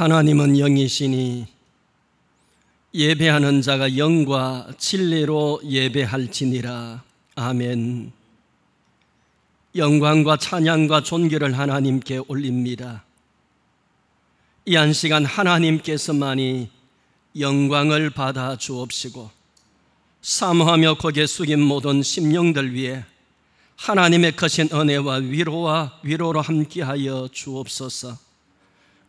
하나님은 영이시니 예배하는 자가 영과 진리로 예배할지니라. 아멘. 영광과 찬양과 존귀를 하나님께 올립니다. 이 한 시간 하나님께서만이 영광을 받아 주옵시고 사모하며 고개 숙인 모든 심령들 위해 하나님의 크신 은혜와 위로로 함께하여 주옵소서.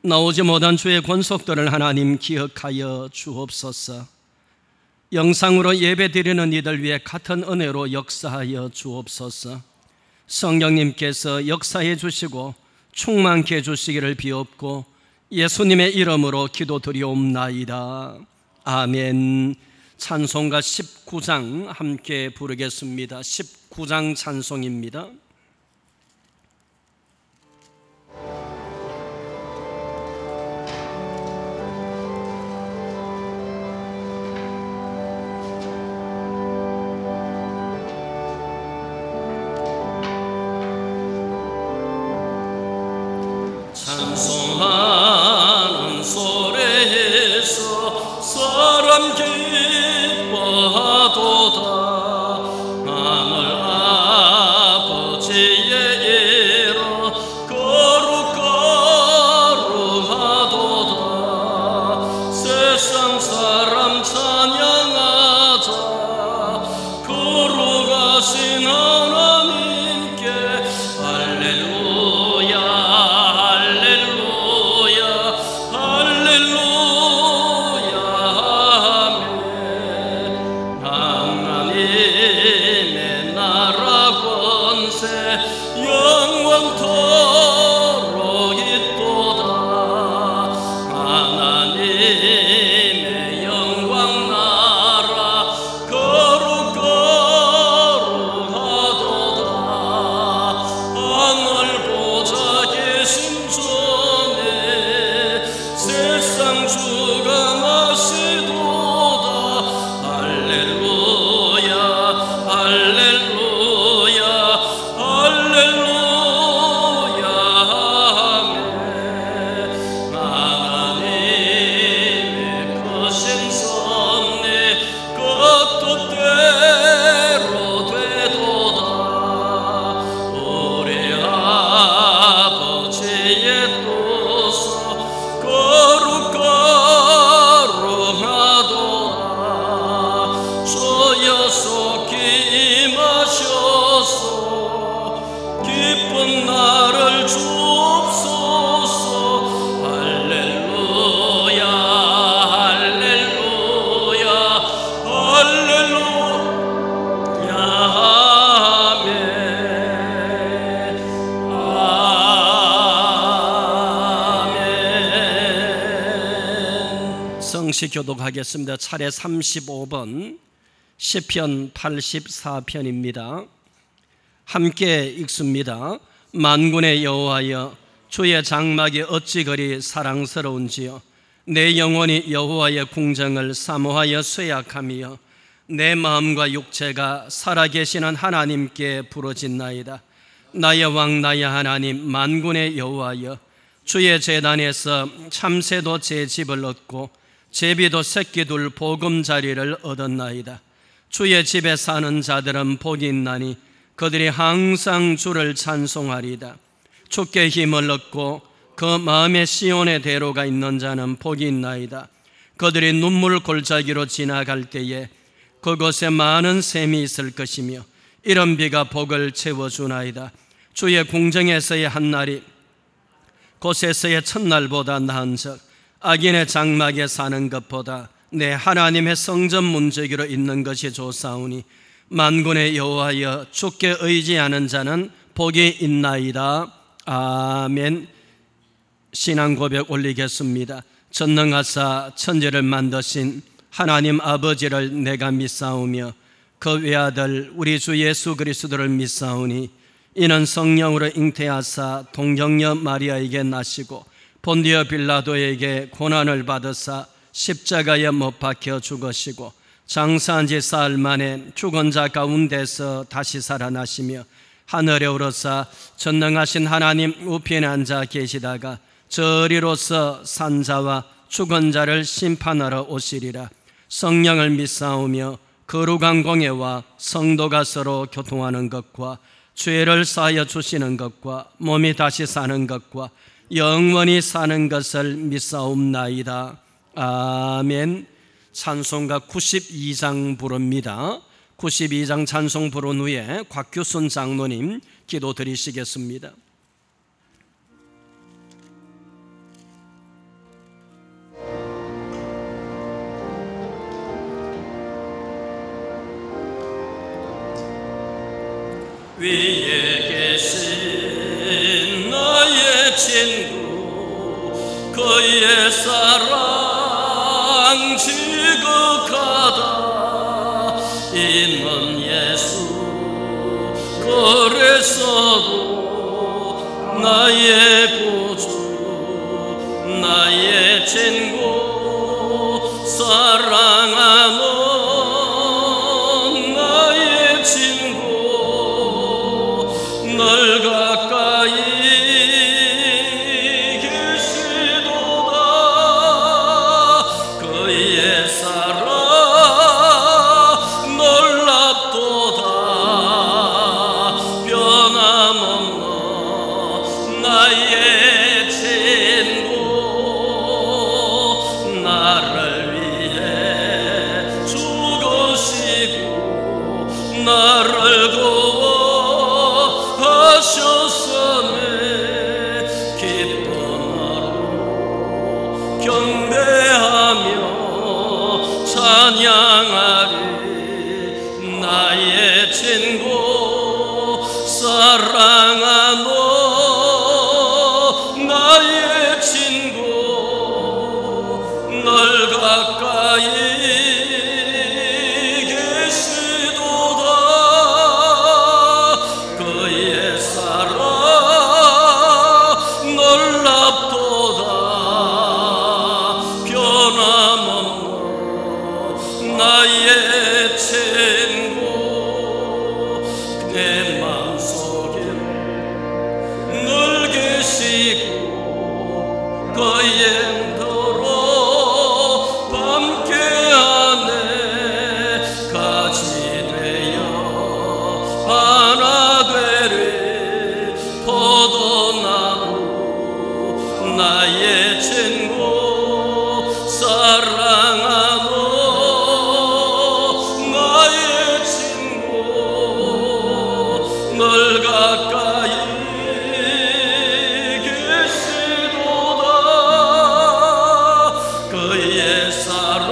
나오지 못한 주의 권속들을 하나님 기억하여 주옵소서. 영상으로 예배드리는 이들 위해 같은 은혜로 역사하여 주옵소서. 성령님께서 역사해 주시고 충만케 해주시기를 비옵고 예수님의 이름으로 기도드리옵나이다. 아멘. 찬송가 19장 함께 부르겠습니다. 19장 찬송입니다. 찬송하는 소리에서 사람 기뻐하도다. 하늘 아버지의 이름 거룩하도다. 세상 사람 찬양하자. 거룩하신 하나님께 할렐루야. 교독하겠습니다. 차례 35번 시편 84편입니다. 함께 읽습니다. 만군의 여호와여, 주의 장막이 어찌 그리 사랑스러운지요. 내 영혼이 여호와의 궁정을 사모하여 쇠약하며 내 마음과 육체가 살아계시는 하나님께 부르짖나이다. 나의 왕 나의 하나님 만군의 여호와여, 주의 제단에서 참새도 제 집을 얻고 제비도 새끼 둘 보금자리를 얻었나이다. 주의 집에 사는 자들은 복이 있나니 그들이 항상 주를 찬송하리다. 주께 힘을 얻고 그 마음에 시온의 대로가 있는 자는 복이 있나이다. 그들이 눈물 골짜기로 지나갈 때에 그곳에 많은 샘이 있을 것이며 이런 비가 복을 채워주나이다. 주의 궁정에서의 한날이 곳에서의 첫날보다 나은즉 악인의 장막에 사는 것보다 내 하나님의 성전 문지기로 있는 것이 좋사오니 만군의 여호와여, 주께 의지하는 자는 복이 있나이다. 아멘. 신앙 고백 올리겠습니다. 전능하사 천지를 만드신 하나님 아버지를 내가 믿사오며 그 외아들 우리 주 예수 그리스도를 믿사오니 이는 성령으로 잉태하사 동정녀 마리아에게 나시고 본디오 빌라도에게 고난을 받으사 십자가에 못 박혀 죽으시고 장사한 지 사흘 만에 죽은 자 가운데서 다시 살아나시며 하늘에 오르사 전능하신 하나님 우편에 앉아 계시다가 저리로서 산 자와 죽은 자를 심판하러 오시리라. 성령을 믿사오며 거룩한 공예와 성도가 서로 교통하는 것과 죄를 사하여 주시는 것과 몸이 다시 사는 것과 영원히 사는 것을 믿사옵나이다. 아멘. 찬송가 92장 부릅니다. 92장 찬송 부른 후에 곽규순 장로님 기도 드리시겠습니다. 위에 계신 나의 친구, 그의 사랑 지극하다. 이는 예수, 그래서도 나의 구주, 나의 친구, 사랑하는 나의 친구, 널 가까이 계시도다. 그의 사랑 놀랍도다. 변함없는 나의 친구, 나를 위해 죽으시고 나를 하셨으네. 기쁜 하루 경배하며 찬양하리. 나의 친구, 사랑하는 나의 친구, 널 가까이 나의 친구. 내 마음속에 늘 계시고 그의 도로 함께하네. 가지 되어 하나 되리 포도나무. 나의 친구, 사랑하는 널 가까이 계시도다. 그의 사랑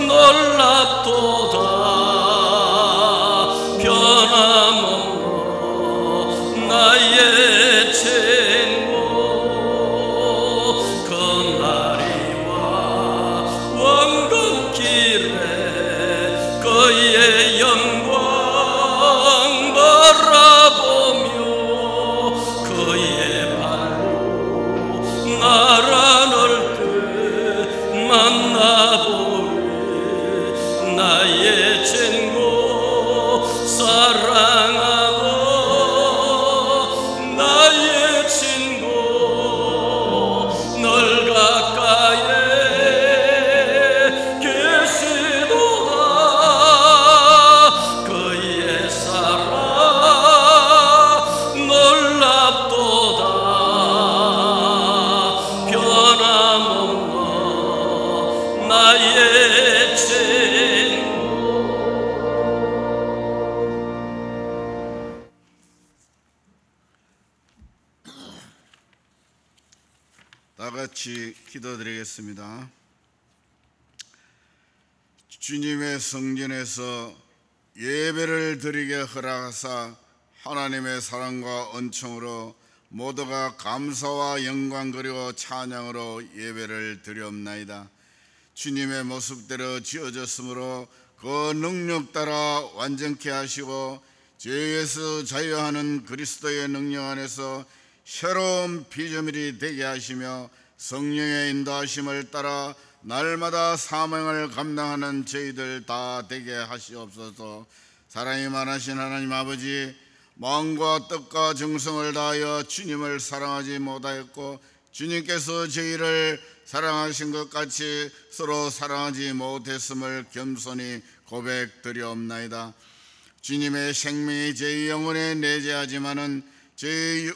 놀랍도다. 변함없는 나의 친구. 그날이와 왕국길에 그의 영광 바라보며 그의 발로 나라를 때 만나보리. 나의 친구, 사랑하는 나의 친구, 널 가까이 계시도다. 그의 사랑 놀랍도다. 변함없는 나의 친구. 다 같이 기도드리겠습니다. 주님의 성전에서 예배를 드리게 허락하사 하나님의 사랑과 은총으로 모두가 감사와 영광 그리고 찬양으로 예배를 드리옵나이다. 주님의 모습대로 지어졌으므로 그 능력 따라 완전케 하시고 죄에서 자유하는 그리스도의 능력 안에서 새로운 피조물이 되게 하시며 성령의 인도하심을 따라 날마다 사명을 감당하는 저희들 다 되게 하시옵소서. 사랑이 많으신 하나님 아버지, 마음과 뜻과 정성을 다하여 주님을 사랑하지 못하였고 주님께서 저희를 사랑하신 것 같이 서로 사랑하지 못했음을 겸손히 고백드리옵나이다. 주님의 생명이 저희 영혼에 내재하지만은 저희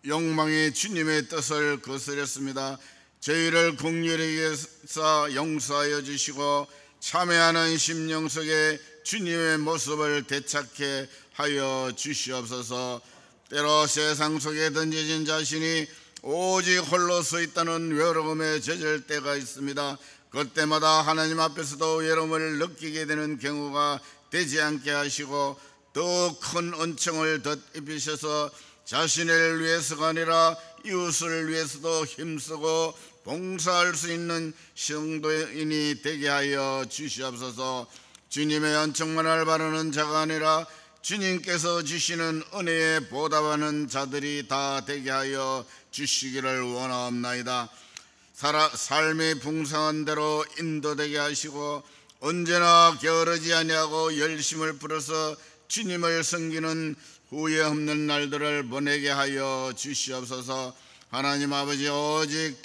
욕망이 주님의 뜻을 거스렸습니다. 저희를 긍휼히 여기사 용서하여 주시고 참회하는 심령 속에 주님의 모습을 되찾게 하여 주시옵소서. 때로 세상 속에 던져진 자신이 오직 홀로 서 있다는 외로움에 젖을 때가 있습니다. 그때마다 하나님 앞에서도 외로움을 느끼게 되는 경우가 되지 않게 하시고 더 큰 은총을 덧입히셔서 자신을 위해서가 아니라 이웃을 위해서도 힘쓰고 봉사할 수 있는 성도인이 되게 하여 주시옵소서. 주님의 은총만을 바라는 자가 아니라 주님께서 주시는 은혜에 보답하는 자들이 다 되게 하여 주시기를 원하옵나이다. 삶의 풍성한 대로 인도되게 하시고 언제나 게으르지 아니하고 열심을 풀어서 주님을 섬기는 후회 없는 날들을 보내게 하여 주시옵소서. 하나님 아버지, 아직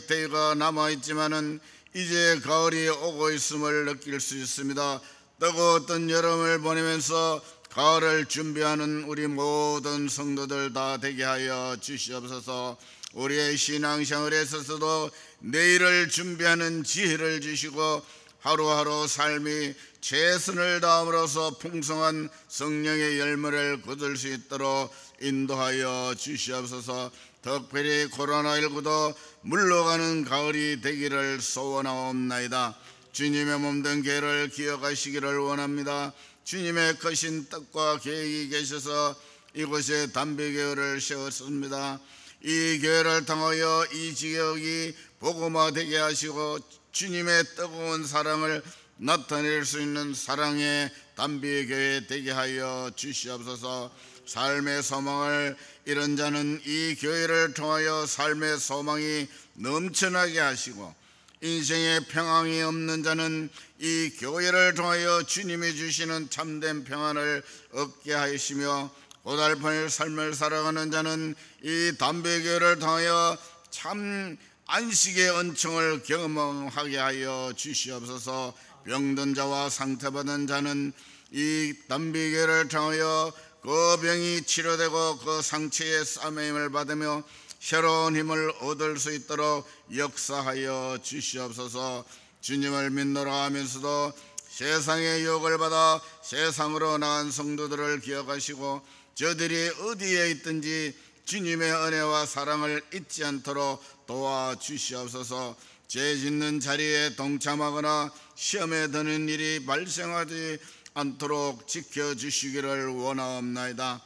더위가 남아있지만은 이제 가을이 오고 있음을 느낄 수 있습니다. 뜨거웠던 여름을 보내면서 가을을 준비하는 우리 모든 성도들 다 되게 하여 주시옵소서. 우리의 신앙생활에 있어서도 내일을 준비하는 지혜를 주시고 하루하루 삶이 최선을 다함으로써 풍성한 성령의 열매를 거둘 수 있도록 인도하여 주시옵소서. 특별히 코로나19도 물러가는 가을이 되기를 소원하옵나이다. 주님의 몸된 교회를 기억하시기를 원합니다. 주님의 크신 뜻과 계획이 계셔서 이곳에 담배교회를 세웠습니다. 이 교회를 통하여 이 지역이 복음화되게 하시고 주님의 뜨거운 사랑을 나타낼 수 있는 사랑의 담배교회 되게 하여 주시옵소서. 삶의 소망을 잃은 자는 이 교회를 통하여 삶의 소망이 넘쳐나게 하시고 인생에 평안이 없는 자는 이 교회를 통하여 주님이 주시는 참된 평안을 얻게 하시며 고달픈 삶을 살아가는 자는 이 담배교회를 통하여 참 안식의 은총을 경험하게 하여 주시옵소서. 병든 자와 상태받은 자는 이 담배교회를 통하여 그 병이 치료되고 그 상처의 싸매임을 받으며 새로운 힘을 얻을 수 있도록 역사하여 주시옵소서. 주님을 믿노라 하면서도 세상의 유혹을 받아 세상으로 나간 성도들을 기억하시고 저들이 어디에 있든지 주님의 은혜와 사랑을 잊지 않도록 도와주시옵소서. 죄 짓는 자리에 동참하거나 시험에 드는 일이 발생하지 않도록 지켜주시기를 원하옵나이다.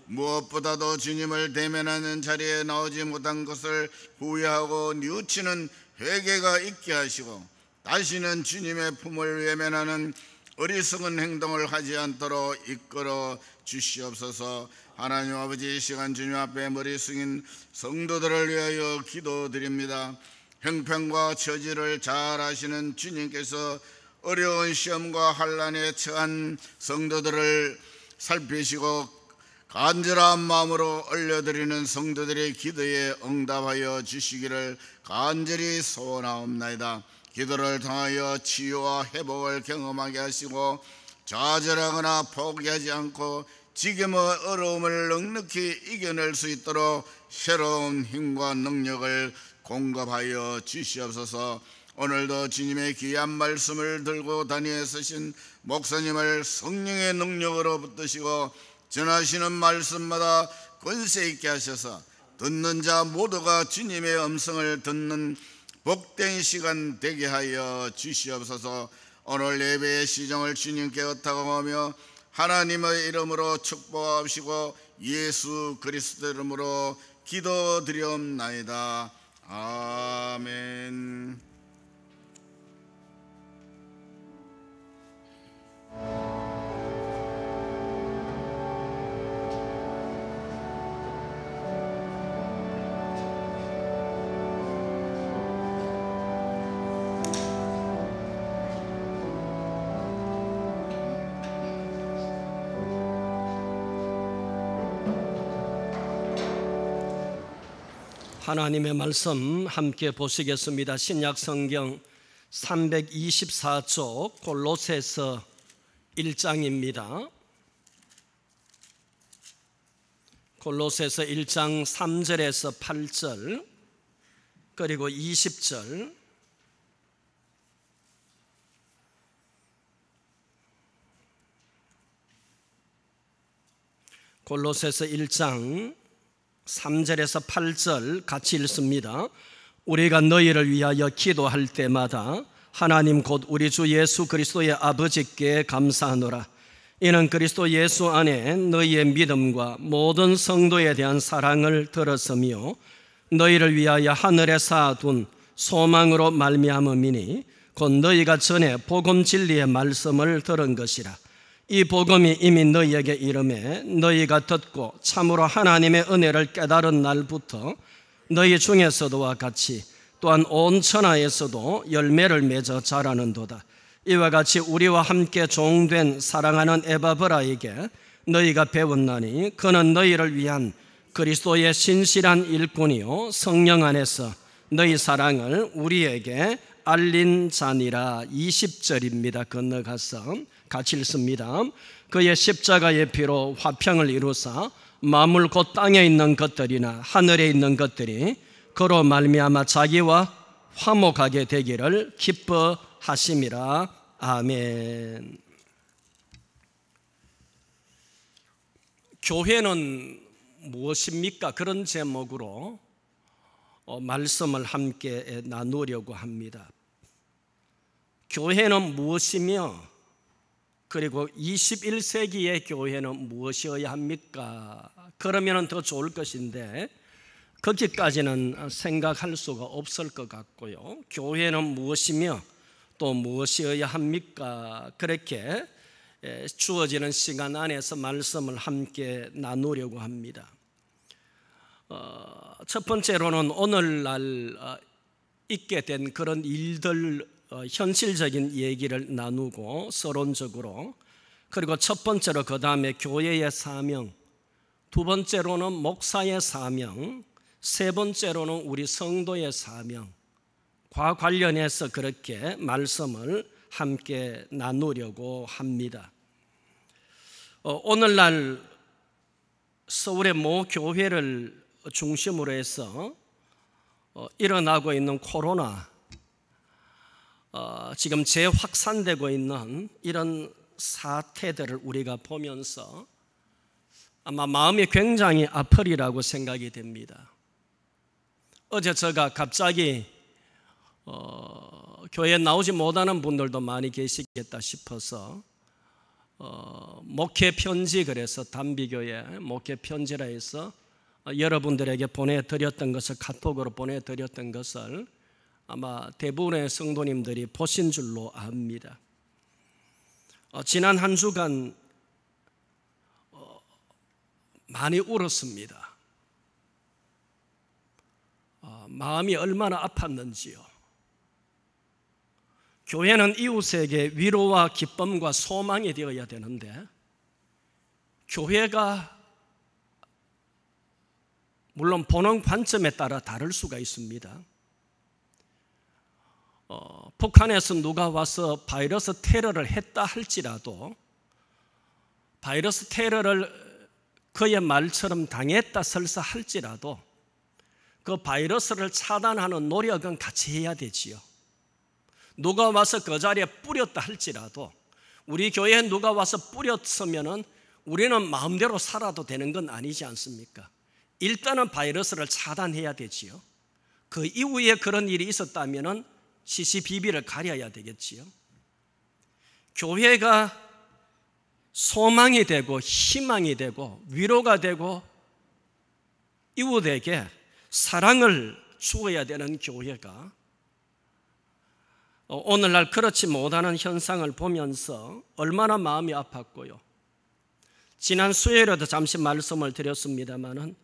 무엇보다도 주님을 대면하는 자리에 나오지 못한 것을 후회하고 뉘우치는 회개가 있게 하시고 다시는 주님의 품을 외면하는 어리석은 행동을 하지 않도록 이끌어 주시옵소서. 하나님 아버지, 이 시간 주님 앞에 머리 숙인 성도들을 위하여 기도드립니다. 형편과 처지를 잘 아시는 주님께서 어려운 시험과 환난에 처한 성도들을 살피시고 간절한 마음으로 올려드리는 성도들의 기도에 응답하여 주시기를 간절히 소원하옵나이다. 기도를 통하여 치유와 회복을 경험하게 하시고 좌절하거나 포기하지 않고 지금의 어려움을 넉넉히 이겨낼 수 있도록 새로운 힘과 능력을 공급하여 주시옵소서. 오늘도 주님의 귀한 말씀을 들고 다니에 서신 목사님을 성령의 능력으로 붙드시고 전하시는 말씀마다 권세 있게 하셔서 듣는 자 모두가 주님의 음성을 듣는 복된 시간 되게 하여 주시옵소서. 오늘 예배의 시정을 주님께 의탁하며 하나님의 이름으로 축복하시고 예수 그리스도 이름으로 기도드리옵나이다. 아멘. 하나님의 말씀 함께 보시겠습니다. 신약 성경 324쪽 골로새서 1장입니다. 골로새서 1장 3절에서 8절 그리고 20절, 골로새서 1장 3절에서 8절 같이 읽습니다. 우리가 너희를 위하여 기도할 때마다 하나님 곧 우리 주 예수 그리스도의 아버지께 감사하노라. 이는 그리스도 예수 안에 너희의 믿음과 모든 성도에 대한 사랑을 들었으며 너희를 위하여 하늘에 쌓아둔 소망으로 말미암음이니 곧 너희가 전에 복음 진리의 말씀을 들은 것이라. 이 복음이 이미 너희에게 이르매 너희가 듣고 참으로 하나님의 은혜를 깨달은 날부터 너희 중에서도와 같이 또한 온 천하에서도 열매를 맺어 자라는도다. 이와 같이 우리와 함께 종된 사랑하는 에바브라에게 너희가 배웠나니 그는 너희를 위한 그리스도의 신실한 일꾼이요 성령 안에서 너희 사랑을 우리에게 알린 자니라. 20절입니다. 건너가서 같이 읽습니다. 그의 십자가의 피로 화평을 이루사 만물 곧 땅에 있는 것들이나 하늘에 있는 것들이 그로 말미암아 자기와 화목하게 되기를 기뻐하심이라. 아멘. 교회는 무엇입니까? 그런 제목으로 말씀을 함께 나누려고 합니다. 교회는 무엇이며 그리고 21세기의 교회는 무엇이어야 합니까? 그러면 더 좋을 것인데 거기까지는 생각할 수가 없을 것 같고요. 교회는 무엇이며 또 무엇이어야 합니까? 그렇게 주어지는 시간 안에서 말씀을 함께 나누려고 합니다. 첫 번째로는 오늘날 있게 된 그런 일들, 현실적인 얘기를 나누고 서론적으로, 그리고 첫 번째로 그 다음에 교회의 사명, 두 번째로는 목사의 사명, 세 번째로는 우리 성도의 사명과 관련해서 그렇게 말씀을 함께 나누려고 합니다. 오늘날 서울의 모 교회를 중심으로 해서 일어나고 있는 코로나, 지금 재확산되고 있는 이런 사태들을 우리가 보면서 아마 마음이 굉장히 아프리라고 생각이 됩니다. 어제 제가 갑자기 교회에 나오지 못하는 분들도 많이 계시겠다 싶어서 목회 편지, 그래서 단비교회 목회 편지라 해서 여러분들에게 보내드렸던 것을, 카톡으로 보내드렸던 것을 아마 대부분의 성도님들이 보신 줄로 압니다. 지난 한 주간 많이 울었습니다. 마음이 얼마나 아팠는지요. 교회는 이웃에게 위로와 기쁨과 소망이 되어야 되는데 교회가 물론 보는 관점에 따라 다를 수가 있습니다. 북한에서 누가 와서 바이러스 테러를 했다 할지라도 바이러스 테러를 그의 말처럼 당했다 설사 할지라도 그 바이러스를 차단하는 노력은 같이 해야 되지요. 누가 와서 그 자리에 뿌렸다 할지라도, 우리 교회에 누가 와서 뿌렸으면은 우리는 마음대로 살아도 되는 건 아니지 않습니까? 일단은 바이러스를 차단해야 되지요. 그 이후에 그런 일이 있었다면은 시시비비를 가려야 되겠지요. 교회가 소망이 되고 희망이 되고 위로가 되고 이웃에게 사랑을 주어야 되는 교회가 오늘날 그렇지 못하는 현상을 보면서 얼마나 마음이 아팠고요. 지난 수요일에도 잠시 말씀을 드렸습니다마는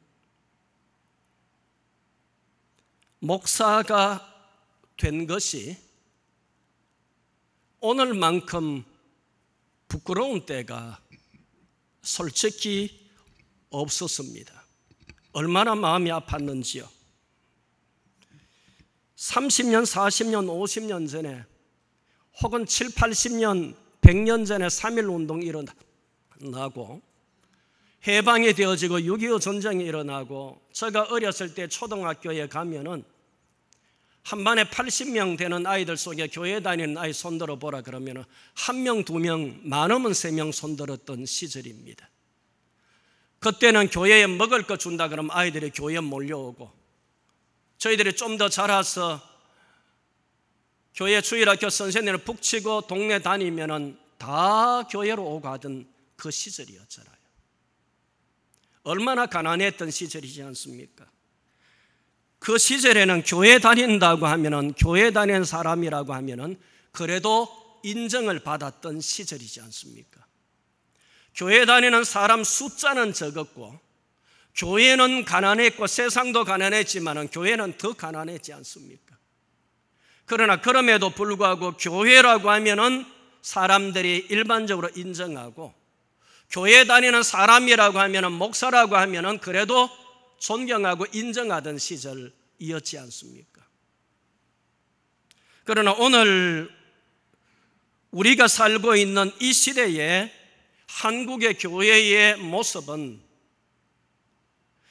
목사가 된 것이 오늘만큼 부끄러운 때가 솔직히 없었습니다. 얼마나 마음이 아팠는지요. 30년, 40년, 50년 전에 혹은 7, 80년, 100년 전에 3.1운동이 일어나고 해방이 되어지고 6.25 전쟁이 일어나고 제가 어렸을 때 초등학교에 가면은 한 반에 80명 되는 아이들 속에 교회 다니는 아이 손들어 보라 그러면 1명, 2명, 많으면 3명 손들었던 시절입니다. 그때는 교회에 먹을 거 준다 그러면 아이들이 교회에 몰려오고, 저희들이 좀 더 자라서 교회 주일학교 선생님을 북치고 동네 다니면은 다 교회로 오고 하던 그 시절이었잖아요. 얼마나 가난했던 시절이지 않습니까? 그 시절에는 교회 다닌다고 하면은, 교회 다니는 사람이라고 하면은 그래도 인정을 받았던 시절이지 않습니까? 교회 다니는 사람 숫자는 적었고, 교회는 가난했고 세상도 가난했지만은 교회는 더 가난했지 않습니까? 그러나 그럼에도 불구하고 교회라고 하면은 사람들이 일반적으로 인정하고, 교회 다니는 사람이라고 하면은, 목사라고 하면은 그래도 존경하고 인정하던 시절이었지 않습니까? 그러나 오늘 우리가 살고 있는 이 시대에 한국의 교회의 모습은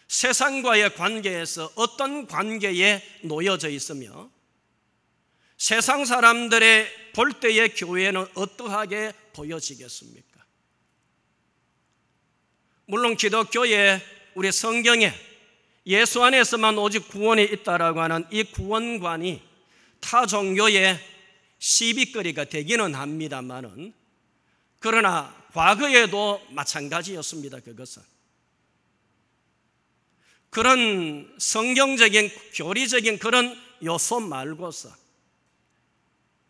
세상과의 관계에서 어떤 관계에 놓여져 있으며, 세상 사람들의 볼 때의 교회는 어떠하게 보여지겠습니까? 물론 기독교의 우리 성경에 예수 안에서만 오직 구원이 있다라고 하는 이 구원관이 타 종교의 시비거리가 되기는 합니다만은, 그러나 과거에도 마찬가지였습니다. 그것은 그런 성경적인 교리적인 그런 요소 말고서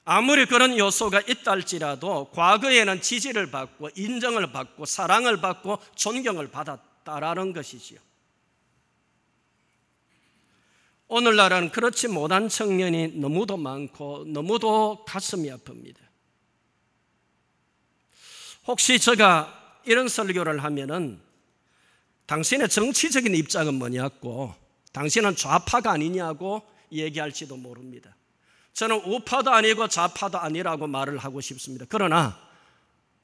아무리 그런 요소가 있다 할지라도 과거에는 지지를 받고 인정을 받고 사랑을 받고 존경을 받았다라는 것이지요. 오늘날은 그렇지 못한 청년이 너무도 많고 너무도 가슴이 아픕니다. 혹시 제가 이런 설교를 하면은 당신의 정치적인 입장은 뭐냐고, 당신은 좌파가 아니냐고 얘기할지도 모릅니다. 저는 우파도 아니고 좌파도 아니라고 말을 하고 싶습니다. 그러나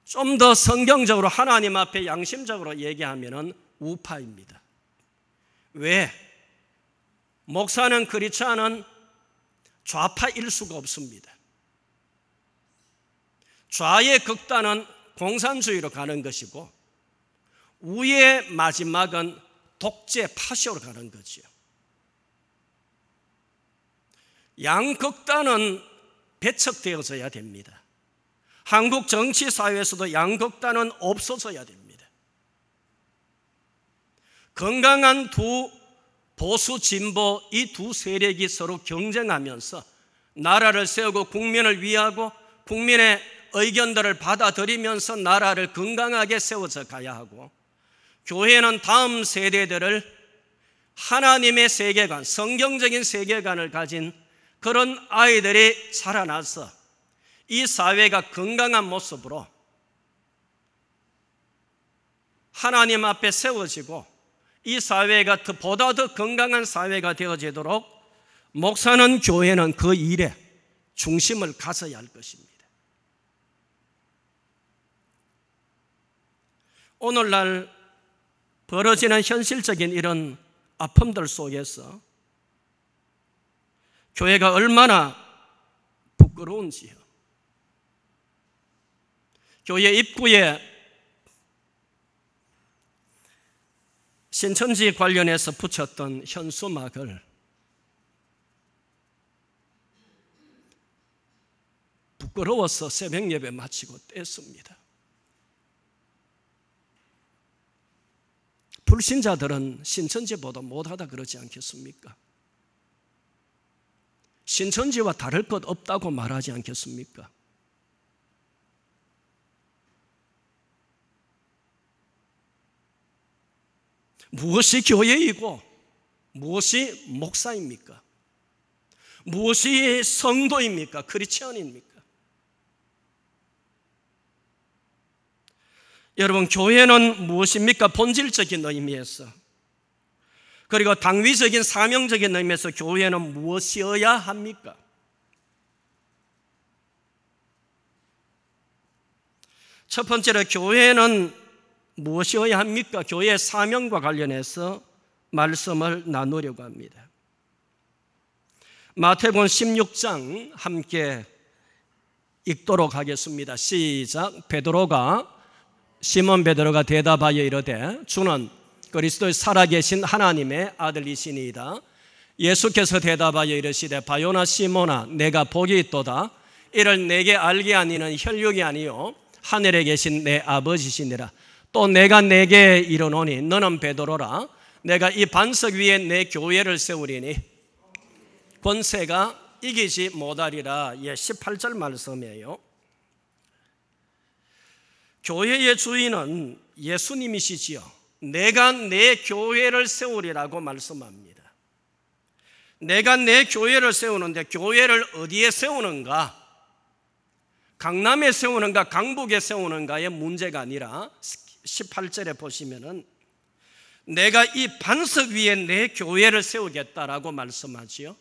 좀 더 성경적으로 하나님 앞에 양심적으로 얘기하면은 우파입니다. 왜? 목사는 크리스찬은 좌파일 수가 없습니다. 좌의 극단은 공산주의로 가는 것이고 우의 마지막은 독재 파쇼로 가는 거죠. 양극단은 배척되어져야 됩니다. 한국 정치 사회에서도 양극단은 없어져야 됩니다. 건강한 두 보수 진보 이 두 세력이 서로 경쟁하면서 나라를 세우고 국민을 위하고 국민의 의견들을 받아들이면서 나라를 건강하게 세워져 가야 하고, 교회는 다음 세대들을 하나님의 세계관, 성경적인 세계관을 가진 그런 아이들이 자라나서 이 사회가 건강한 모습으로 하나님 앞에 세워지고 이 사회가 보다 더 건강한 사회가 되어지도록 목사는, 교회는 그 일에 중심을 가져야 할 것입니다. 오늘날 벌어지는 현실적인 이런 아픔들 속에서 교회가 얼마나 부끄러운지요. 교회 입구에 신천지 관련해서 붙였던 현수막을 부끄러워서 새벽 예배 마치고 뗐습니다. 불신자들은 신천지보다 못하다 그러지 않겠습니까? 신천지와 다를 것 없다고 말하지 않겠습니까? 무엇이 교회이고 무엇이 목사입니까? 무엇이 성도입니까? 크리스천입니까? 여러분, 교회는 무엇입니까? 본질적인 의미에서 그리고 당위적인 사명적인 의미에서 교회는 무엇이어야 합니까? 첫 번째로 교회는 무엇이어야 합니까? 교회의 사명과 관련해서 말씀을 나누려고 합니다. 마태복음 16장 함께 읽도록 하겠습니다. 시작. 시몬 베드로가 대답하여 이르되 주는 그리스도의 살아계신 하나님의 아들이시니이다. 예수께서 대답하여 이르시되 바요나 시몬아 내가 복이 있도다. 이를 내게 알게 하니는 혈육이 아니요 하늘에 계신 내 아버지시니라. 또 내가 내게 이르노니 너는 베드로라. 내가 이 반석 위에 내 교회를 세우리니 권세가 이기지 못하리라. 18절 말씀이에요. 교회의 주인은 예수님이시지요. 내가 내 교회를 세우리라고 말씀합니다. 내가 내 교회를 세우는데 교회를 어디에 세우는가? 강남에 세우는가 강북에 세우는가의 문제가 아니라 18절에 보시면은 내가 이 반석 위에 내 교회를 세우겠다라고 말씀하지요.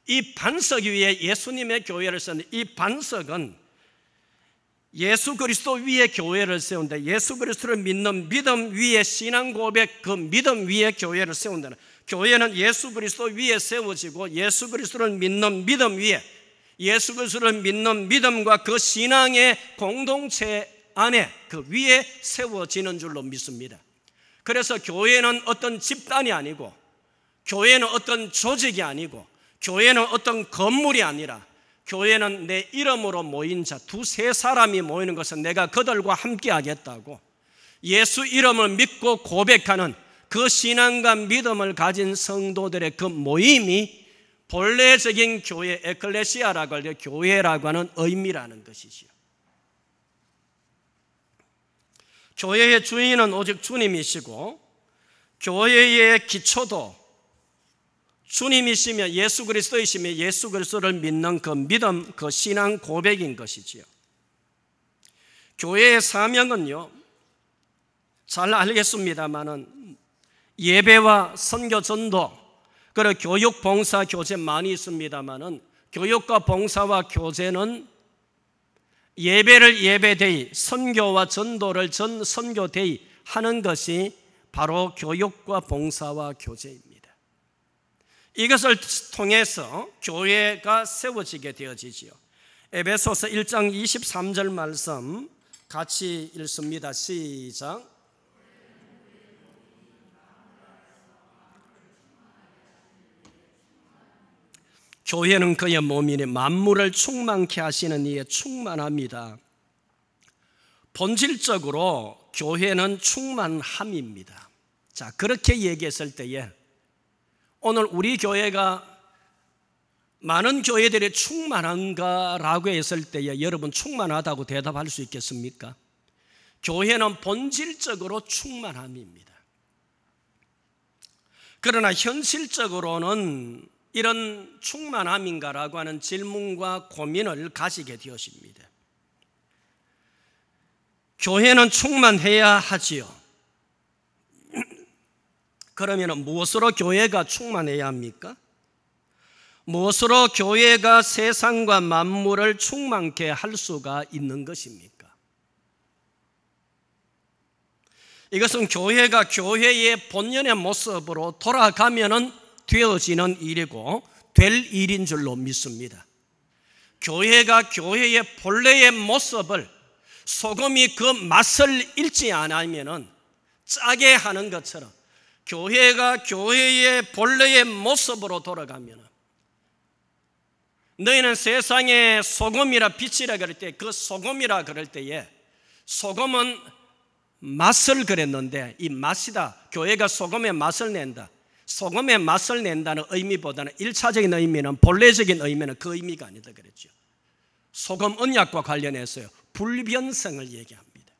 이 반석 위에 예수님의 교회를 세우는 이 반석은 예수 그리스도 위에 교회를 세운다. 예수 그리스도를 믿는 믿음 위에 신앙 고백, 그 믿음 위에 교회를 세운다. 교회는 예수 그리스도 위에 세워지고 예수 그리스도를 믿는 믿음 위에 예수 그리스도를 믿는 믿음과 그 신앙의 공동체 안에 그 위에 세워지는 줄로 믿습니다. 그래서 교회는 어떤 집단이 아니고 교회는 어떤 조직이 아니고 교회는 어떤 건물이 아니라 교회는 내 이름으로 모인 자 두세 사람이 모이는 것은 내가 그들과 함께 하겠다고 예수 이름을 믿고 고백하는 그 신앙과 믿음을 가진 성도들의 그 모임이 본래적인 교회, 에클레시아라고 할 때 교회라고 하는 의미라는 것이지요. 교회의 주인은 오직 주님이시고 교회의 기초도 주님이시며 예수 그리스도이시며 예수 그리스도를 믿는 그 믿음, 그 신앙 고백인 것이지요. 교회의 사명은요, 잘 알겠습니다만은 예배와 선교 전도, 그리고 교육, 봉사, 교제 많이 있습니다만은 교육과 봉사와 교제는 예배를 예배데이, 선교와 전도를 선교데이 하는 것이 바로 교육과 봉사와 교제입니다. 이것을 통해서 교회가 세워지게 되어지지요. 에베소서 1장 23절 말씀 같이 읽습니다. 시작. 교회는 그의 몸이니 만물을 충만케 하시는 이에 충만합니다. 본질적으로 교회는 충만함입니다. 자, 그렇게 얘기했을 때에 오늘 우리 교회가 많은 교회들이 충만한가라고 했을 때에 여러분 충만하다고 대답할 수 있겠습니까? 교회는 본질적으로 충만함입니다. 그러나 현실적으로는 이런 충만함인가라고 하는 질문과 고민을 가지게 되었습니다. 교회는 충만해야 하지요. 그러면 무엇으로 교회가 충만해야 합니까? 무엇으로 교회가 세상과 만물을 충만케 할 수가 있는 것입니까? 이것은 교회가 교회의 본연의 모습으로 돌아가면은 되어지는 일이고 될 일인 줄로 믿습니다. 교회가 교회의 본래의 모습을 소금이 그 맛을 잃지 않으면은 짜게 하는 것처럼 교회가 교회의 본래의 모습으로 돌아가면은 너희는 세상의 소금이라 빛이라 그럴 때 그 소금이라 그럴 때에 소금은 맛을 그랬는데 이 맛이다. 교회가 소금의 맛을 낸다. 소금의 맛을 낸다는 의미보다는 1차적인 의미는 본래적인 의미는 그 의미가 아니다 그랬죠. 소금 언약과 관련해서요 불변성을 얘기합니다.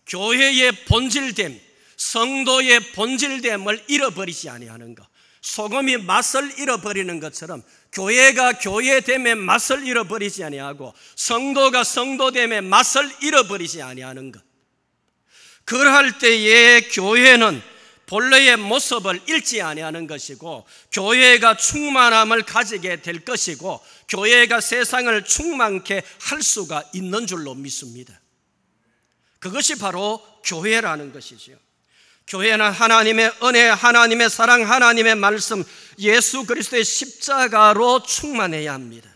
교회의 본질됨, 성도의 본질됨을 잃어버리지 아니하는 것. 소금이 맛을 잃어버리는 것처럼 교회가 교회됨의 맛을 잃어버리지 아니하고 성도가 성도됨의 맛을 잃어버리지 아니하는 것. 그럴 때에 교회는 본래의 모습을 잃지 아니하는 것이고, 교회가 충만함을 가지게 될 것이고, 교회가 세상을 충만케 할 수가 있는 줄로 믿습니다. 그것이 바로 교회라는 것이지요. 교회는 하나님의 은혜, 하나님의 사랑, 하나님의 말씀, 예수 그리스도의 십자가로 충만해야 합니다.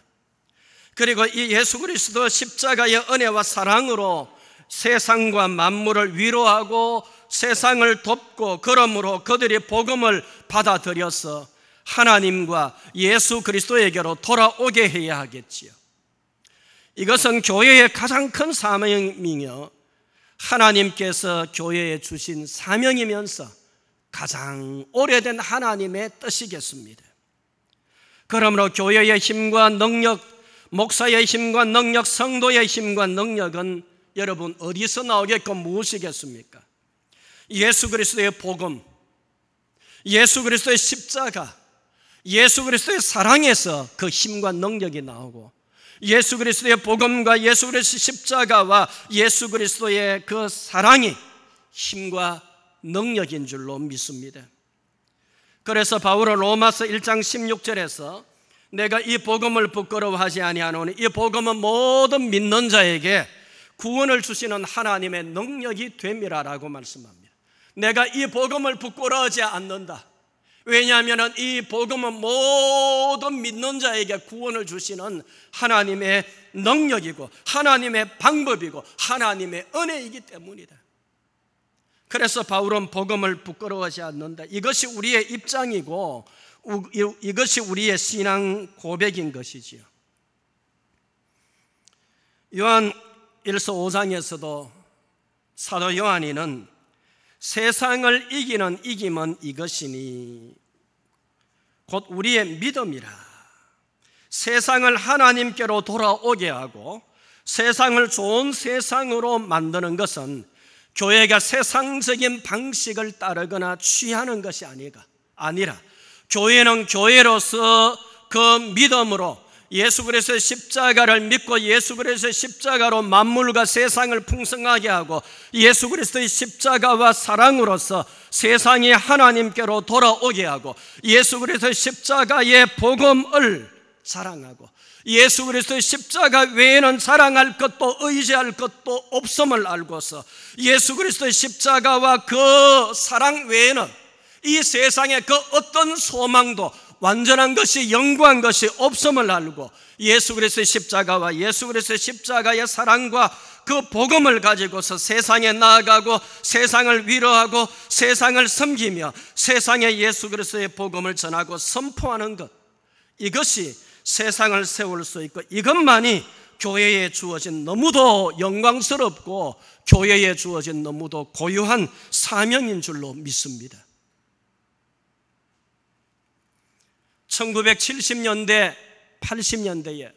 그리고 이 예수 그리스도 십자가의 은혜와 사랑으로 세상과 만물을 위로하고 세상을 돕고, 그러므로 그들이 복음을 받아들여서 하나님과 예수 그리스도에게로 돌아오게 해야 하겠지요. 이것은 교회의 가장 큰 사명이며 하나님께서 교회에 주신 사명이면서 가장 오래된 하나님의 뜻이겠습니다. 그러므로 교회의 힘과 능력, 목사의 힘과 능력, 성도의 힘과 능력은 여러분 어디서 나오겠고 무엇이겠습니까? 예수 그리스도의 복음, 예수 그리스도의 십자가, 예수 그리스도의 사랑에서 그 힘과 능력이 나오고, 예수 그리스도의 복음과 예수 그리스도의 십자가와 예수 그리스도의 그 사랑이 힘과 능력인 줄로 믿습니다. 그래서 바울은 로마서 1장 16절에서 내가 이 복음을 부끄러워하지 아니하노니 이 복음은 모든 믿는 자에게 구원을 주시는 하나님의 능력이 됨이라라고 말씀합니다. 내가 이 복음을 부끄러워하지 않는다. 왜냐하면 이 복음은 모든 믿는 자에게 구원을 주시는 하나님의 능력이고 하나님의 방법이고 하나님의 은혜이기 때문이다. 그래서 바울은 복음을 부끄러워하지 않는다. 이것이 우리의 입장이고 이것이 우리의 신앙 고백인 것이지요. 요한 1서 5장에서도 사도 요한이는 세상을 이기는 이김은 이것이니 곧 우리의 믿음이라. 세상을 하나님께로 돌아오게 하고 세상을 좋은 세상으로 만드는 것은 교회가 세상적인 방식을 따르거나 취하는 것이 아니라 교회는 교회로서 그 믿음으로 예수 그리스도의 십자가를 믿고 예수 그리스도의 십자가로 만물과 세상을 풍성하게 하고 예수 그리스도의 십자가와 사랑으로서 세상이 하나님께로 돌아오게 하고 예수 그리스도의 십자가의 복음을 자랑하고 예수 그리스도의 십자가 외에는 자랑할 것도 의지할 것도 없음을 알고서 예수 그리스도의 십자가와 그 사랑 외에는 이 세상에 그 어떤 소망도 완전한 것이 영구한 것이 없음을 알고 예수 그리스도의 십자가와 예수 그리스도의 십자가의 사랑과 그 복음을 가지고서 세상에 나아가고 세상을 위로하고 세상을 섬기며 세상에 예수 그리스도의 복음을 전하고 선포하는 것, 이것이 세상을 세울 수 있고 이것만이 교회에 주어진 너무도 영광스럽고 교회에 주어진 너무도 고유한 사명인 줄로 믿습니다. 1970년대, 80년대에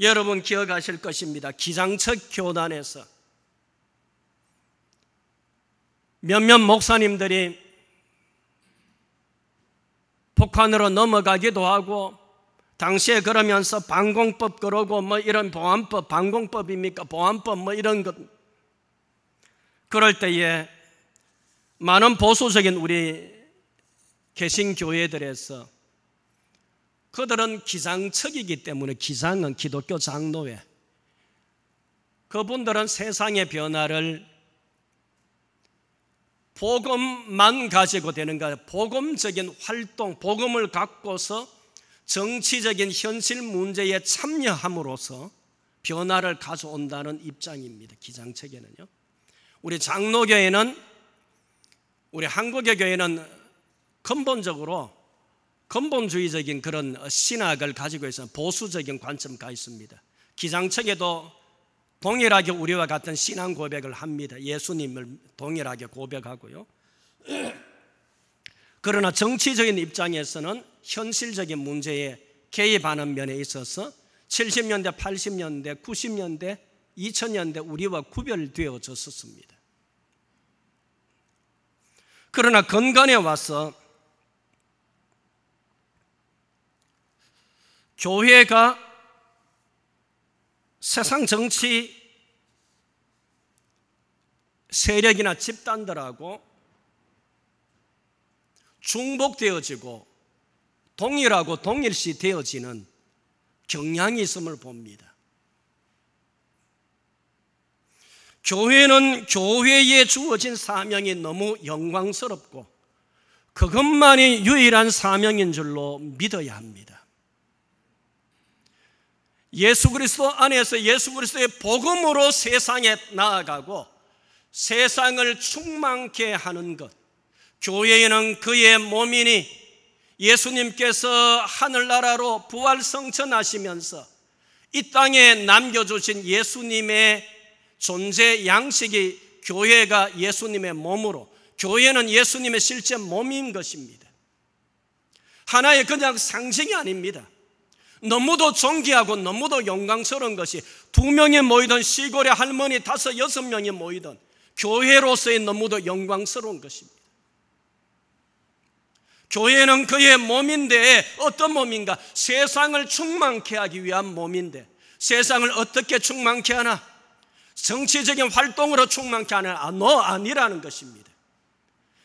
여러분 기억하실 것입니다. 기장척 교단에서 몇몇 목사님들이 북한으로 넘어가기도 하고 당시에 그러면서 방공법 그러고 뭐 이런 보안법, 방공법입니까? 보안법 뭐 이런 것. 그럴 때에 많은 보수적인 우리 개신교회들에서 그들은 기장척이기 때문에, 기장은 기독교 장로회, 그분들은 세상의 변화를 복음만 가지고 되는 거예요. 복음적인 활동, 복음을 갖고서 정치적인 현실 문제에 참여함으로써 변화를 가져온다는 입장입니다. 기장척에는요. 우리 장로교회는, 우리 한국의 교회는 근본적으로 근본주의적인 그런 신학을 가지고 있어서 보수적인 관점가 있습니다. 기장척에도 동일하게 우리와 같은 신앙 고백을 합니다. 예수님을 동일하게 고백하고요. 그러나 정치적인 입장에서는 현실적인 문제에 개입하는 면에 있어서 70년대, 80년대, 90년대, 2000년대 우리와 구별되어졌었습니다. 그러나 근간에 와서 교회가 세상 정치 세력이나 집단들하고 중복되어지고 동일하고 동일시 되어지는 경향이 있음을 봅니다. 교회는 교회에 주어진 사명이 너무 영광스럽고 그것만이 유일한 사명인 줄로 믿어야 합니다. 예수 그리스도 안에서 예수 그리스도의 복음으로 세상에 나아가고 세상을 충만케 하는 것, 교회에는 그의 몸이니 예수님께서 하늘나라로 부활성천하시면서 이 땅에 남겨주신 예수님의 존재 양식이 교회가 예수님의 몸으로, 교회는 예수님의 실제 몸인 것입니다. 하나의 그냥 상징이 아닙니다. 너무도 존귀하고 너무도 영광스러운 것이 2명이 모이든 시골의 할머니 5, 6명이 모이든 교회로서의 너무도 영광스러운 것입니다. 교회는 그의 몸인데 어떤 몸인가? 세상을 충만케 하기 위한 몸인데 세상을 어떻게 충만케 하나? 정치적인 활동으로 충만케 하나? 아니라는 것입니다.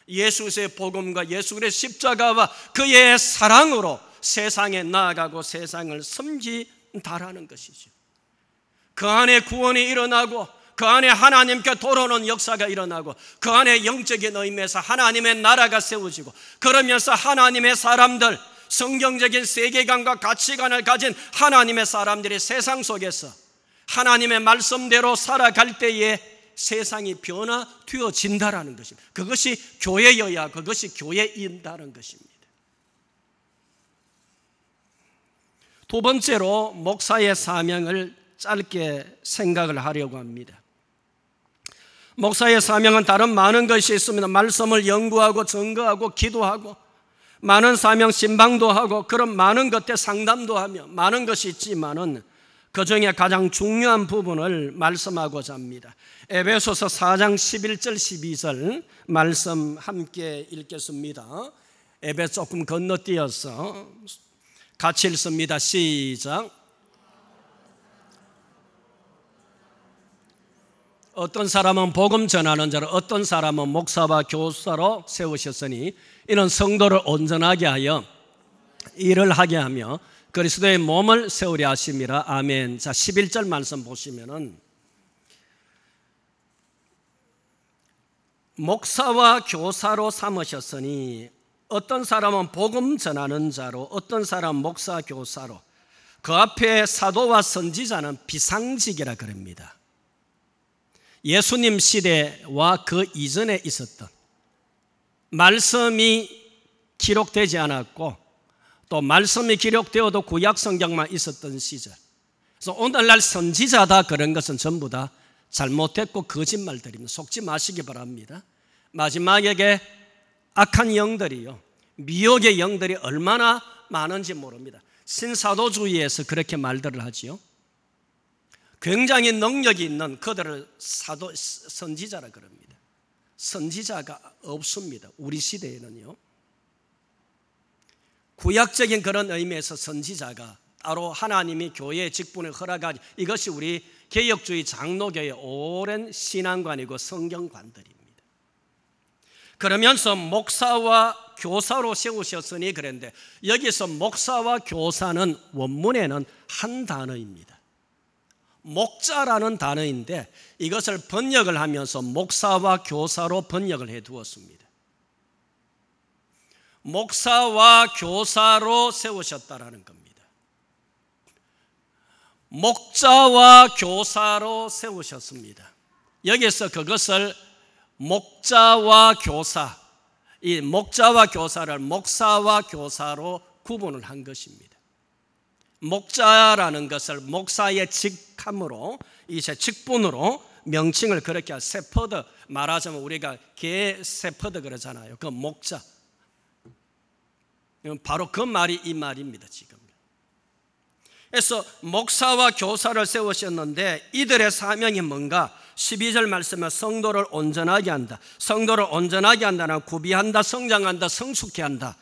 예수 그리스도의 복음과 예수 그리스도의 십자가와 그의 사랑으로 세상에 나아가고 세상을 섬긴다라는 것이죠. 그 안에 구원이 일어나고 그 안에 하나님께 돌아오는 역사가 일어나고 그 안에 영적인 의미에서 하나님의 나라가 세워지고 그러면서 하나님의 사람들, 성경적인 세계관과 가치관을 가진 하나님의 사람들이 세상 속에서 하나님의 말씀대로 살아갈 때에 세상이 변화되어진다라는 것입니다. 그것이 교회여야 그것이 교회인다는 것입니다. 두 번째로 목사의 사명을 짧게 생각을 하려고 합니다. 목사의 사명은 다른 많은 것이 있습니다. 말씀을 연구하고 증거하고 기도하고 많은 사명 신방도 하고 그런 많은 것에 상담도 하며 많은 것이 있지만은 그 중에 가장 중요한 부분을 말씀하고자 합니다. 에베소서 4장 11절 12절 말씀 함께 읽겠습니다. 에베소 조금 건너뛰어서 같이 읽습니다. 시작. 어떤 사람은 복음 전하는 자로 어떤 사람은 목사와 교사로 세우셨으니 이는 성도를 온전하게 하여 일을 하게 하며 그리스도의 몸을 세우려 하심이라. 아멘. 자, 11절 말씀 보시면은 목사와 교사로 삼으셨으니 어떤 사람은 복음 전하는 자로 어떤 사람은 목사 교사로, 그 앞에 사도와 선지자는 비상직이라 그럽니다. 예수님 시대와 그 이전에 있었던 말씀이 기록되지 않았고 또 말씀이 기록되어도 구약 성경만 있었던 시절, 그래서 오늘날 선지자다 그런 것은 전부 다 잘못됐고 거짓말들입니다. 속지 마시기 바랍니다. 마지막에 악한 영들이요, 미혹의 영들이 얼마나 많은지 모릅니다. 신사도주의에서 그렇게 말들을 하지요. 굉장히 능력이 있는 그들을 선지자라 그럽니다. 선지자가 없습니다. 우리 시대에는요. 구약적인 그런 의미에서 선지자가 따로 하나님이 교회의 직분을 허락하지, 이것이 우리 개혁주의 장로교의 오랜 신앙관이고 성경관들입니다. 그러면서 목사와 교사로 세우셨으니 그랬는데 여기서 목사와 교사는 원문에는 한 단어입니다. 목자라는 단어인데 이것을 번역을 하면서 목사와 교사로 번역을 해 두었습니다. 목사와 교사로 세우셨다라는 겁니다. 목자와 교사로 세우셨습니다. 여기서 그것을 목자와 교사, 이 목자와 교사를 목사와 교사로 구분을 한 것입니다. 목자라는 것을 목사의 직함으로, 이제 직분으로 명칭을 그렇게 세퍼드, 말하자면 우리가 개 세퍼드 그러잖아요. 그 목자, 바로 그 말이 이 말입니다. 지금. 그래서 목사와 교사를 세우셨는데 이들의 사명이 뭔가? 12절 말씀에 성도를 온전하게 한다. 성도를 온전하게 한다는 구비한다, 성장한다, 성숙케 한다.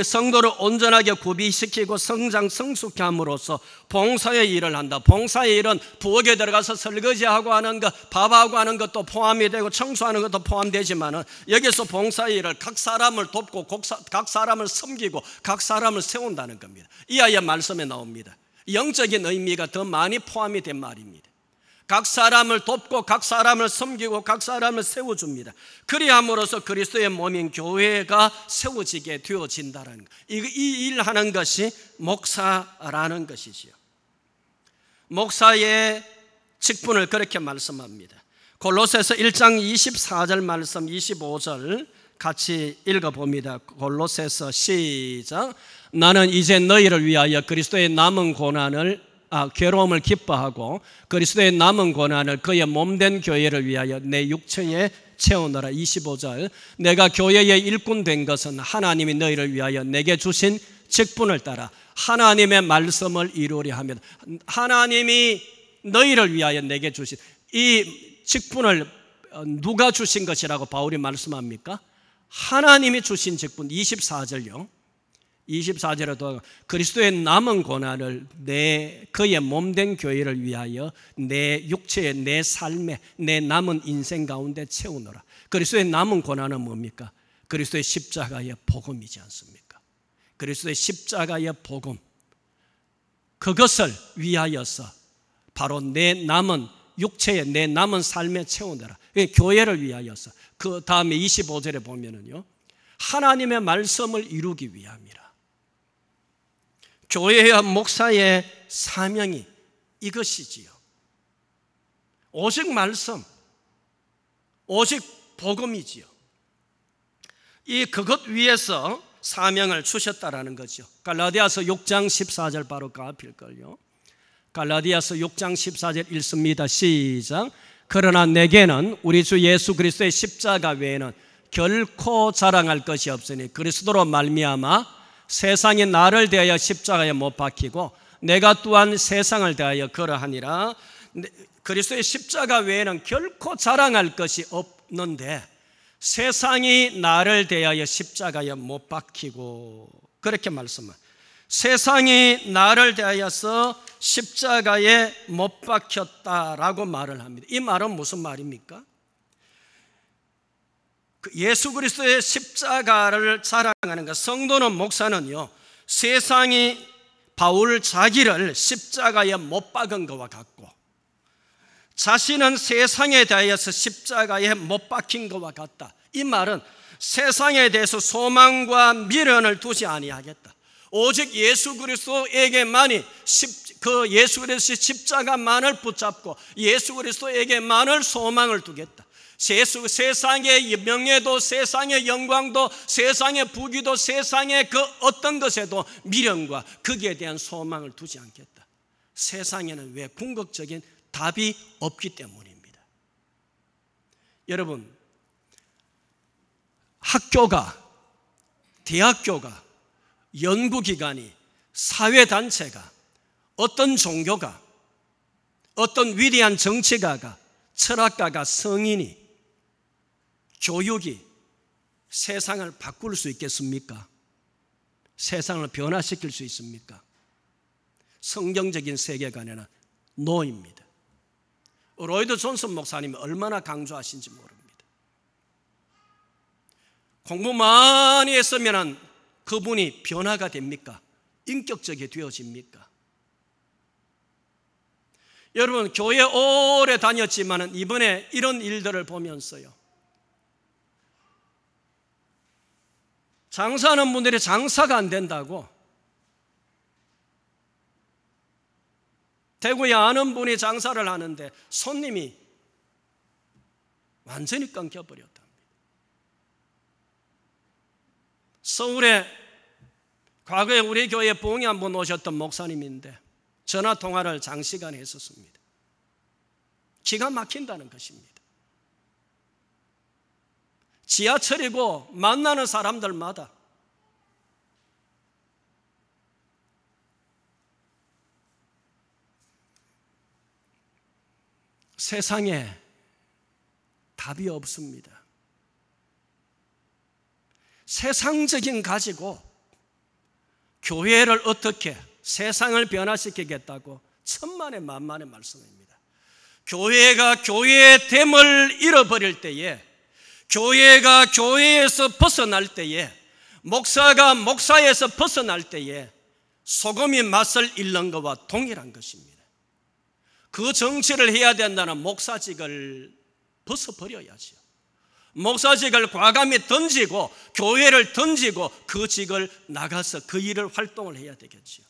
성도를 온전하게 구비시키고 성장 성숙케 함으로써 봉사의 일을 한다. 봉사의 일은 부엌에 들어가서 설거지하고 하는 것, 밥하고 하는 것도 포함이 되고 청소하는 것도 포함되지만 여기서 봉사의 일을 각 사람을 돕고 각 사람을 섬기고 각 사람을 세운다는 겁니다. 이하의 말씀에 나옵니다. 영적인 의미가 더 많이 포함이 된 말입니다. 각 사람을 돕고 각 사람을 섬기고 각 사람을 세워줍니다. 그리함으로써 그리스도의 몸인 교회가 세워지게 되어진다는 것. 이 일하는 것이 목사라는 것이지요. 목사의 직분을 그렇게 말씀합니다. 골로새서 1장 24절 말씀 25절 같이 읽어봅니다. 골로새서 시작. 나는 이제 너희를 위하여 그리스도의 남은 괴로움을 기뻐하고 그리스도의 남은 고난을 그의 몸된 교회를 위하여 내 육체에 채우노라. 25절. 내가 교회의 일꾼 된 것은 하나님이 너희를 위하여 내게 주신 직분을 따라 하나님의 말씀을 이루려 합니다. 하나님이 너희를 위하여 내게 주신 이 직분을 누가 주신 것이라고 바울이 말씀합니까? 하나님이 주신 직분. 24절요. 24절에도 그리스도의 남은 고난을 그의 몸된 교회를 위하여 내 육체의 내 삶에 내 남은 인생 가운데 채우노라. 그리스도의 남은 고난은 뭡니까? 그리스도의 십자가의 복음이지 않습니까? 그리스도의 십자가의 복음, 그것을 위하여서 바로 내 남은 육체의 내 남은 삶에 채우노라. 교회를 위하여서. 그 다음에 25절에 보면은요, 하나님의 말씀을 이루기 위함이라. 교회와 목사의 사명이 이것이지요. 오직 말씀, 오직 복음이지요. 그것 위에서 사명을 주셨다라는 거죠. 갈라디아서 6장 14절 바로 그 앞일걸요. 갈라디아서 6장 14절 읽습니다. 시작. 그러나 내게는 우리 주 예수 그리스도의 십자가 외에는 결코 자랑할 것이 없으니 그리스도로 말미암아 세상이 나를 대하여 십자가에 못 박히고 내가 또한 세상을 대하여 그러하니라. 그리스도의 십자가 외에는 결코 자랑할 것이 없는데 세상이 나를 대하여 십자가에 못 박히고, 그렇게 말씀합니다. 세상이 나를 대하여서 십자가에 못 박혔다라고 말을 합니다. 이 말은 무슨 말입니까? 예수 그리스도의 십자가를 자랑하는 것. 성도는, 목사는요, 세상이 바울 자기를 십자가에 못 박은 것과 같고 자신은 세상에 대하여서 십자가에 못 박힌 것과 같다. 이 말은 세상에 대해서 소망과 미련을 두지 아니하겠다. 오직 예수 그리스도에게만이 그 예수 그리스도의 십자가만을 붙잡고 예수 그리스도에게만을 소망을 두겠다. 세상의 명예도, 세상의 영광도, 세상의 부귀도, 세상의 그 어떤 것에도 미련과 거기에 대한 소망을 두지 않겠다. 세상에는 왜? 궁극적인 답이 없기 때문입니다. 여러분, 학교가, 대학교가, 연구기관이, 사회단체가, 어떤 종교가, 어떤 위대한 정치가가, 철학가가, 성인이, 교육이 세상을 바꿀 수 있겠습니까? 세상을 변화시킬 수 있습니까? 성경적인 세계관에는 노입니다. 로이드 존슨 목사님이 얼마나 강조하신지 모릅니다. 공부 많이 했으면 그분이 변화가 됩니까? 인격적이 되어집니까? 여러분, 교회 오래 다녔지만 이번에 이런 일들을 보면서요, 장사하는 분들이 장사가 안 된다고, 대구에 아는 분이 장사를 하는데 손님이 완전히 끊겨버렸답니다. 서울에 과거에 우리 교회에 부흥회 한번 오셨던 목사님인데 전화 통화를 장시간 했었습니다. 기가 막힌다는 것입니다. 지하철이고 만나는 사람들마다 세상에 답이 없습니다. 세상적인 가지고 교회를 어떻게 세상을 변화시키겠다고 천만의 만만의 말씀입니다. 교회가 교회의 됨을 잃어버릴 때에, 교회가 교회에서 벗어날 때에, 목사가 목사에서 벗어날 때에 소금이 맛을 잃는 것과 동일한 것입니다. 그 정치를 해야 된다는 목사직을 벗어버려야죠. 목사직을 과감히 던지고 교회를 던지고 그 직을 나가서 그 일을 활동을 해야 되겠죠.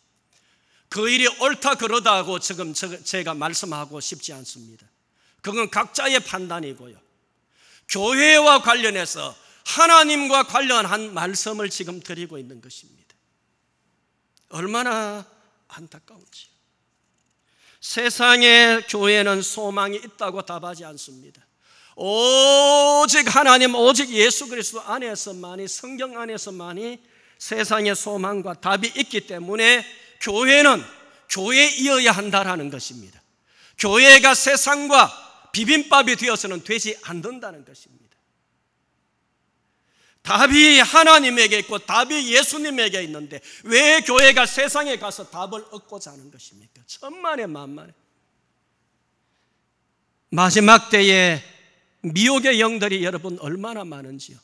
그 일이 옳다 그러다 하고 지금 제가 말씀하고 싶지 않습니다. 그건 각자의 판단이고요. 교회와 관련해서 하나님과 관련한 말씀을 지금 드리고 있는 것입니다. 얼마나 안타까운지. 세상의 교회는 소망이 있다고 답하지 않습니다. 오직 하나님, 오직 예수 그리스도 안에서만이, 성경 안에서만이 세상의 소망과 답이 있기 때문에 교회는 교회이어야 한다라는 것입니다. 교회가 세상과 비빔밥이 되어서는 되지 않는다는 것입니다. 답이 하나님에게 있고 답이 예수님에게 있는데 왜 교회가 세상에 가서 답을 얻고자 하는 것입니까? 천만의 만만에. 마지막 때에 미혹의 영들이 여러분 얼마나 많은지요.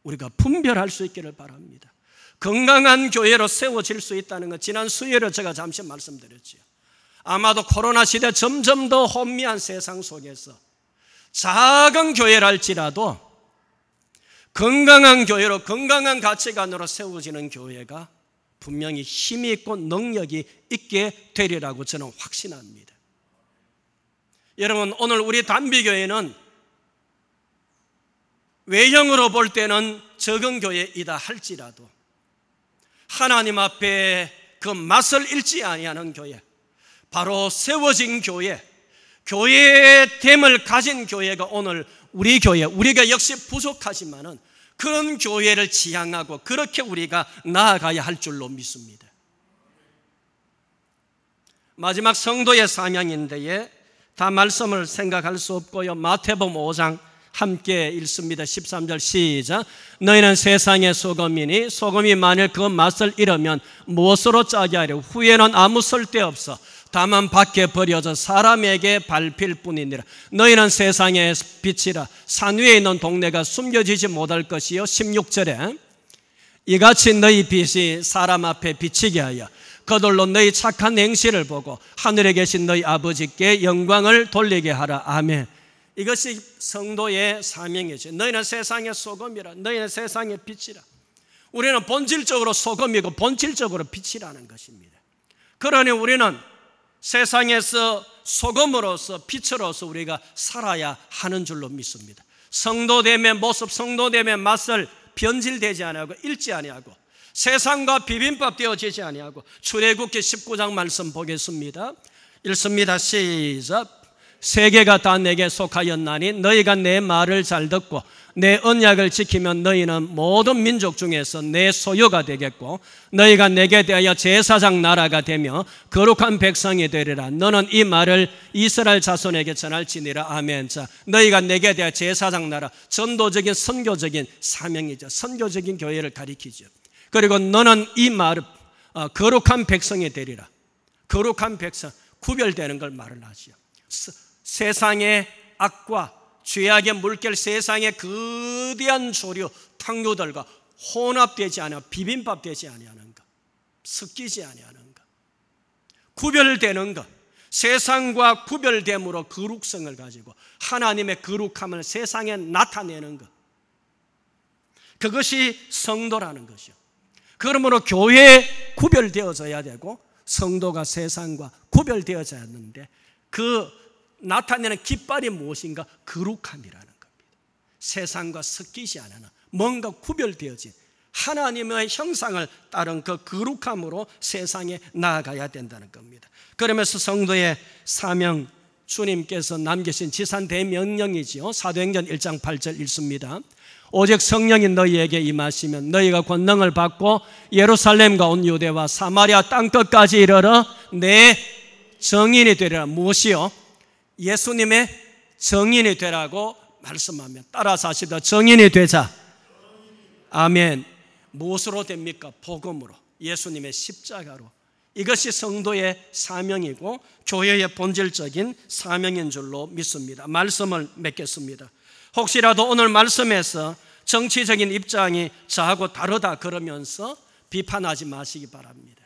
우리가 분별할 수 있기를 바랍니다. 건강한 교회로 세워질 수 있다는 것, 지난 수요일에 제가 잠시 말씀드렸죠. 아마도 코로나 시대 점점 더 혼미한 세상 속에서 작은 교회랄지라도 건강한 교회로, 건강한 가치관으로 세워지는 교회가 분명히 힘이 있고 능력이 있게 되리라고 저는 확신합니다. 여러분, 오늘 우리 단비교회는 외형으로 볼 때는 적은 교회이다 할지라도 하나님 앞에 그 맛을 잃지 아니하는 교회, 바로 세워진 교회, 교회의 됨을 가진 교회가 오늘 우리 교회, 우리가 역시 부족하지만은 그런 교회를 지향하고 그렇게 우리가 나아가야 할 줄로 믿습니다. 마지막 성도의 사명인데에 다 말씀을 생각할 수 없고요. 마태복음 5장 함께 읽습니다. 13절 시작. 너희는 세상의 소금이니 소금이 만일 그 맛을 잃으면 무엇으로 짜게 하려? 후에는 아무 쓸데없어 다만 밖에 버려져 사람에게 밟힐 뿐이니라. 너희는 세상의 빛이라. 산 위에 있는 동네가 숨겨지지 못할 것이요. 16절에 이같이 너희 빛이 사람 앞에 비치게 하여 그들로 너희 착한 행실을 보고 하늘에 계신 너희 아버지께 영광을 돌리게 하라. 아멘. 이것이 성도의 사명이죠. 너희는 세상의 소금이라. 너희는 세상의 빛이라. 우리는 본질적으로 소금이고 본질적으로 빛이라는 것입니다. 그러니 우리는 세상에서 소금으로서 빛으로서 우리가 살아야 하는 줄로 믿습니다. 성도됨의 모습, 성도됨의 맛을 변질되지 아니하고 잃지 아니하고 세상과 비빔밥 되어지지 아니하고 출애굽기 19장 말씀 보겠습니다. 읽습니다. 시작. 세계가 다 내게 속하였나니 너희가 내 말을 잘 듣고 내 언약을 지키면 너희는 모든 민족 중에서 내 소유가 되겠고 너희가 내게 대하여 제사장 나라가 되며 거룩한 백성이 되리라. 너는 이 말을 이스라엘 자손에게 전할지니라. 아멘. 자, 너희가 내게 대하여 제사장 나라, 전도적인 선교적인 사명이죠. 선교적인 교회를 가리키죠. 그리고 너는 이 말을 거룩한 백성이 되리라. 거룩한 백성, 구별되는 걸 말을 하죠. 세상의 악과 죄악의 물결, 세상의 거대한 조류, 탕류들과 혼합되지 않아 비빔밥되지 아니하는 것, 섞이지 아니하는 것, 구별되는 것, 세상과 구별됨으로 거룩성을 가지고 하나님의 거룩함을 세상에 나타내는 것, 그것이 성도라는 것이요. 그러므로 교회에 구별되어져야 되고 성도가 세상과 구별되어져야 하는데 그 나타내는 깃발이 무엇인가? 거룩함이라는 겁니다. 세상과 섞이지 않는 뭔가 구별되어진 하나님의 형상을 따른 그 거룩함으로 세상에 나아가야 된다는 겁니다. 그러면서 성도의 사명, 주님께서 남기신 지산 대명령이지요. 사도행전 1장 8절 읽습니다. 오직 성령이 너희에게 임하시면 너희가 권능을 받고 예루살렘과 온 유대와 사마리아 땅끝까지 이르러 내 증인이 되리라. 무엇이요? 예수님의 증인이 되라고 말씀하면 따라서 하시다. 증인이 되자. 아멘. 무엇으로 됩니까? 복음으로. 예수님의 십자가로. 이것이 성도의 사명이고 교회의 본질적인 사명인 줄로 믿습니다. 말씀을 맺겠습니다. 혹시라도 오늘 말씀에서 정치적인 입장이 저하고 다르다 그러면서 비판하지 마시기 바랍니다.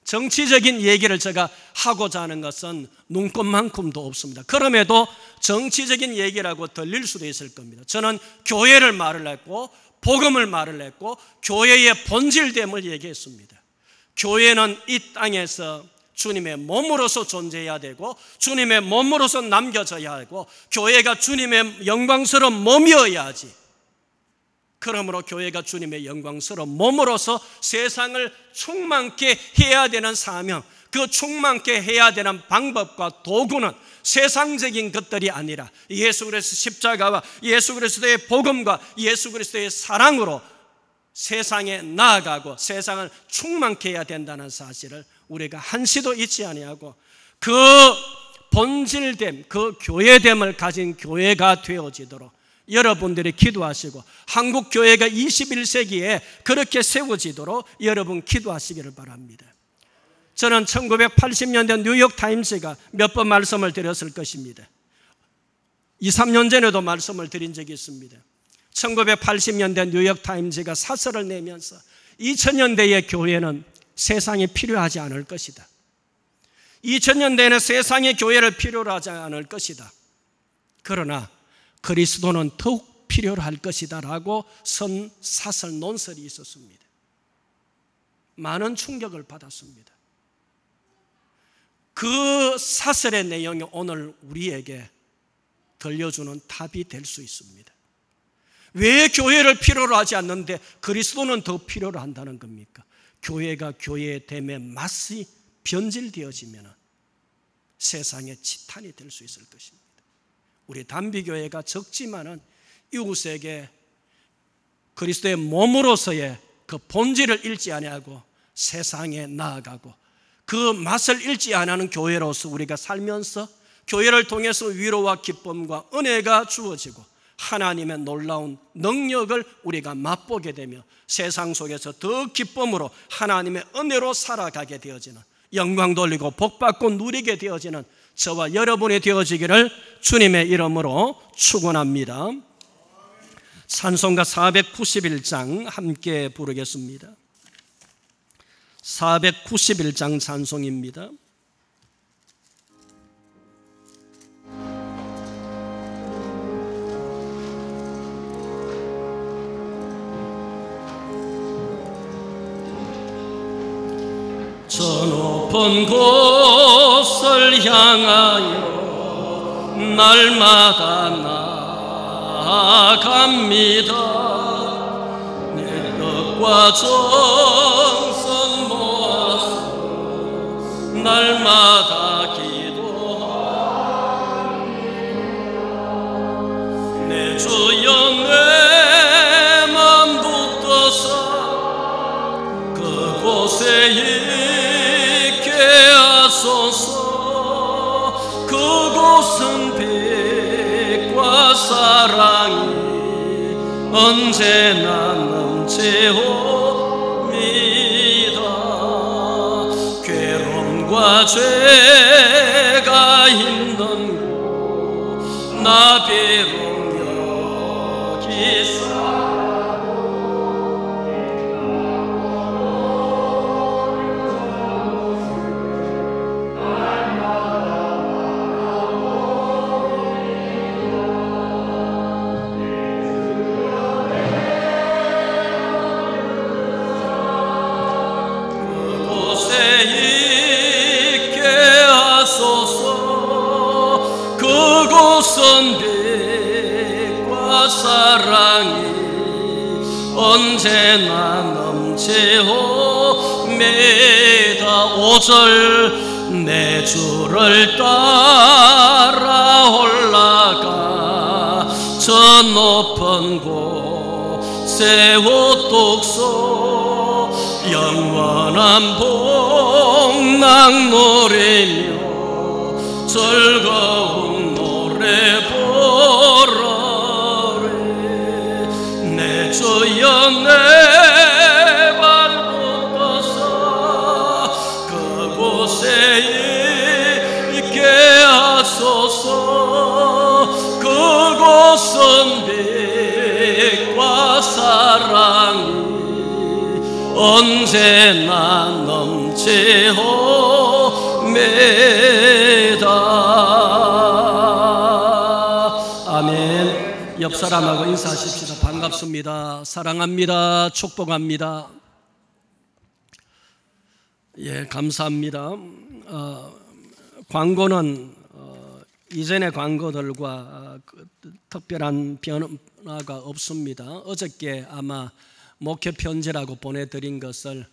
정치적인 얘기를 제가 하고자 하는 것은 눈꼽만큼도 없습니다. 그럼에도 정치적인 얘기라고 들릴 수도 있을 겁니다. 저는 교회를 말을 했고 복음을 말을 했고 교회의 본질됨을 얘기했습니다. 교회는 이 땅에서 주님의 몸으로서 존재해야 되고 주님의 몸으로서 남겨져야 하고 교회가 주님의 영광스러운 몸이어야지. 그러므로 교회가 주님의 영광스러운 몸으로서 세상을 충만케 해야 되는 사명, 그 충만케 해야 되는 방법과 도구는 세상적인 것들이 아니라 예수 그리스도의 십자가와 예수 그리스도의 복음과 예수 그리스도의 사랑으로 세상에 나아가고 세상을 충만케 해야 된다는 사실을 우리가 한시도 잊지 아니하고 그 본질됨, 그 교회됨을 가진 교회가 되어지도록 여러분들이 기도하시고 한국 교회가 21세기에 그렇게 세워지도록 여러분 기도하시기를 바랍니다. 저는 1980년대 뉴욕타임스가 몇 번 말씀을 드렸을 것입니다. 2, 3년 전에도 말씀을 드린 적이 있습니다. 1980년대 뉴욕타임스가 사설을 내면서 2000년대의 교회는 세상에 필요하지 않을 것이다. 2000년대에는 세상의 교회를 필요로 하지 않을 것이다. 그러나 그리스도는 더욱 필요로 할 것이다 라고 선 사설 논설이 있었습니다. 많은 충격을 받았습니다. 그 사설의 내용이 오늘 우리에게 들려주는 답이 될 수 있습니다. 왜 교회를 필요로 하지 않는데 그리스도는 더 필요로 한다는 겁니까? 교회가 교회의 됨의 맛이 변질되어지면 세상의 지탄이 될 수 있을 것입니다. 우리 단비교회가 적지만은 이웃에게 그리스도의 몸으로서의 그 본질을 잃지 아니하고 세상에 나아가고 그 맛을 잃지 아니하는 교회로서 우리가 살면서 교회를 통해서 위로와 기쁨과 은혜가 주어지고 하나님의 놀라운 능력을 우리가 맛보게 되며 세상 속에서 더 기쁨으로 하나님의 은혜로 살아가게 되어지는, 영광 돌리고 복받고 누리게 되어지는 저와 여러분이 되어지기를 주님의 이름으로 축원합니다. 찬송가 491장 함께 부르겠습니다. 491장 찬송입니다. 저 높은 곳을 향하여 날마다 나아갑니다. 내 뜻과 정성 모아서 날마다 기도합니다. 내 주여 내 맘 붙들어서 그곳에 그곳은 빛과 사랑이 언제나 넘치옵니다. 괴로움과 죄가 힘든 곳 나 비록 여기서 그곳은 빛과 사랑이 언제나 넘치옵니다. 5절 내 주를 따라 올라가 저 높은 곳에 우뚝서 영원한 복락 누리며 즐거운 노래 부르리. 내 주여 내 발 선백과 사랑이 언제나 넘쳐옵니다. 아멘. 옆 사람하고 인사하십시다. 반갑습니다. 사랑합니다. 축복합니다. 예, 감사합니다. 광고는 이전의 광고들과 특별한 변화가 없습니다. 어저께 아마 목회 편지라고 보내드린 것을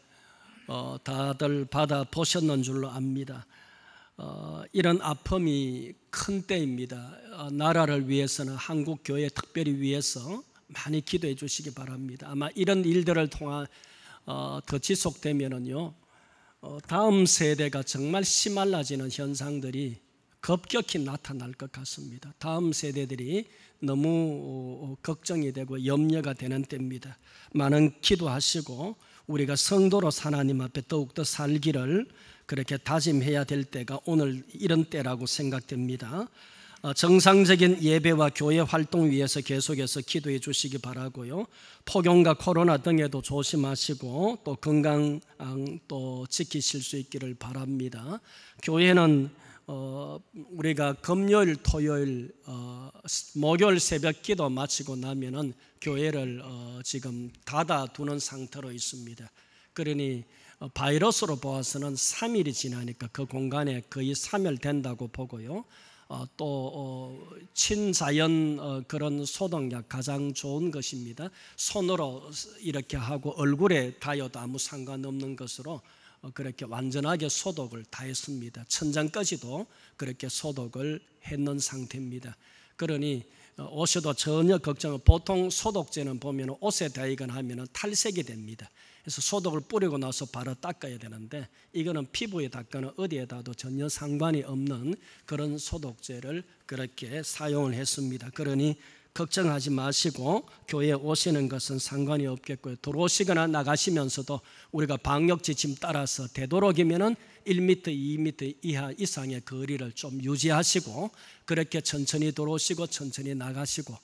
다들 받아보셨는 줄로 압니다. 이런 아픔이 큰 때입니다. 나라를 위해서는 한국 교회 특별히 위해서 많이 기도해 주시기 바랍니다. 아마 이런 일들을 통한 더 지속되면은요, 다음 세대가 정말 심할라지는 현상들이 급격히 나타날 것 같습니다. 다음 세대들이 너무 걱정이 되고 염려가 되는 때입니다. 많은 기도하시고 우리가 성도로 하나님 앞에 더욱더 살기를 그렇게 다짐해야 될 때가 오늘 이런 때라고 생각됩니다. 정상적인 예배와 교회 활동 위해서 계속해서 기도해 주시기 바라고요. 폭염과 코로나 등에도 조심하시고 또 건강 또 지키실 수 있기를 바랍니다. 교회는 우리가 금요일, 토요일, 목요일 새벽 기도 마치고 나면은 교회를 지금 닫아두는 상태로 있습니다. 그러니 바이러스로 보아서는 3일이 지나니까 그 공간에 거의 사멸된다고 보고요. 또 친자연 그런 소독약 가장 좋은 것입니다. 손으로 이렇게 하고 얼굴에 닿아도 아무 상관없는 것으로 그렇게 완전하게 소독을 다 했습니다. 천장까지도 그렇게 소독을 했는 상태입니다. 그러니 옷에도 전혀 걱정을, 보통 소독제는 보면 옷에 닿이거나 하면 탈색이 됩니다. 그래서 소독을 뿌리고 나서 바로 닦아야 되는데 이거는 피부에 닿거나 어디에 닿아도 전혀 상관이 없는 그런 소독제를 그렇게 사용을 했습니다. 그러니 걱정하지 마시고 교회에 오시는 것은 상관이 없겠고요. 들어오시거나 나가시면서도 우리가 방역 지침 따라서 되도록이면은 1m, 2m 이하 이상의 거리를 좀 유지하시고 그렇게 천천히 들어오시고 천천히 나가시고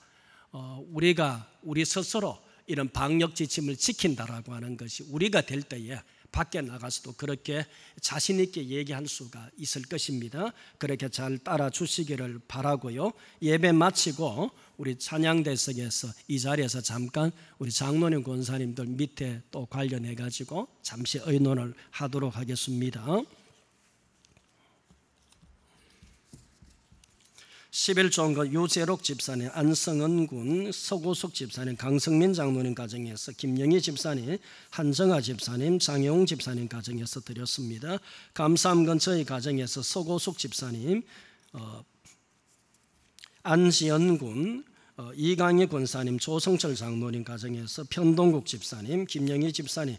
우리 스스로 이런 방역 지침을 지킨다라고 하는 것이 우리가 될 때에 밖에 나가서도 그렇게 자신 있게 얘기할 수가 있을 것입니다. 그렇게 잘 따라 주시기를 바라고요. 예배 마치고 우리 찬양대석에서 이 자리에서 잠깐 우리 장로님 권사님들 밑에 또 관련해 가지고 잠시 의논을 하도록 하겠습니다. 11종과 유재록 집사님, 안성은 군, 서고숙 집사님, 강성민 장로님 가정에서, 김영희 집사님, 한정아 집사님, 장용 집사님 가정에서 드렸습니다. 감사함건 저희 가정에서 서고숙 집사님, 안지연 군, 이강희 권사님, 조성철 장로님 가정에서, 편동국 집사님, 김영희 집사님,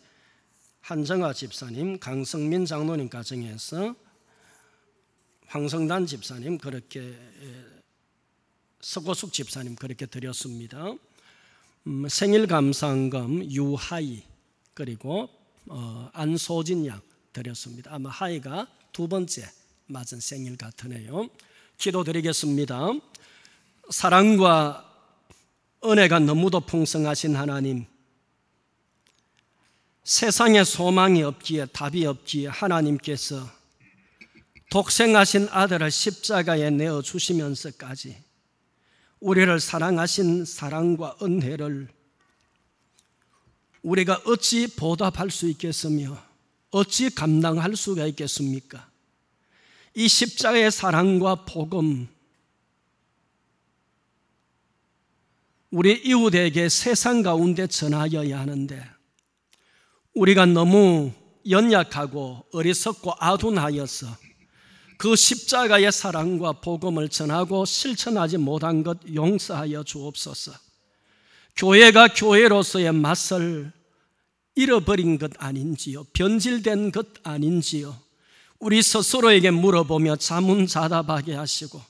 한정아 집사님, 강성민 장로님 가정에서, 황성단 집사님, 그렇게 서고숙 집사님 그렇게 드렸습니다. 생일 감사금 유하이 그리고 안소진 양 드렸습니다. 아마 하이가 두 번째 맞은 생일 같으네요. 기도드리겠습니다. 사랑과 은혜가 너무도 풍성하신 하나님, 세상에 소망이 없기에 답이 없기에 하나님께서 독생하신 아들을 십자가에 내어주시면서까지 우리를 사랑하신 사랑과 은혜를 우리가 어찌 보답할 수 있겠으며 어찌 감당할 수가 있겠습니까? 이 십자가의 사랑과 복음, 우리 이웃에게 세상 가운데 전하여야 하는데 우리가 너무 연약하고 어리석고 아둔하여서 그 십자가의 사랑과 복음을 전하고 실천하지 못한 것 용서하여 주옵소서. 교회가 교회로서의 맛을 잃어버린 것 아닌지요? 변질된 것 아닌지요? 우리 스스로에게 물어보며 자문자답하게 하시고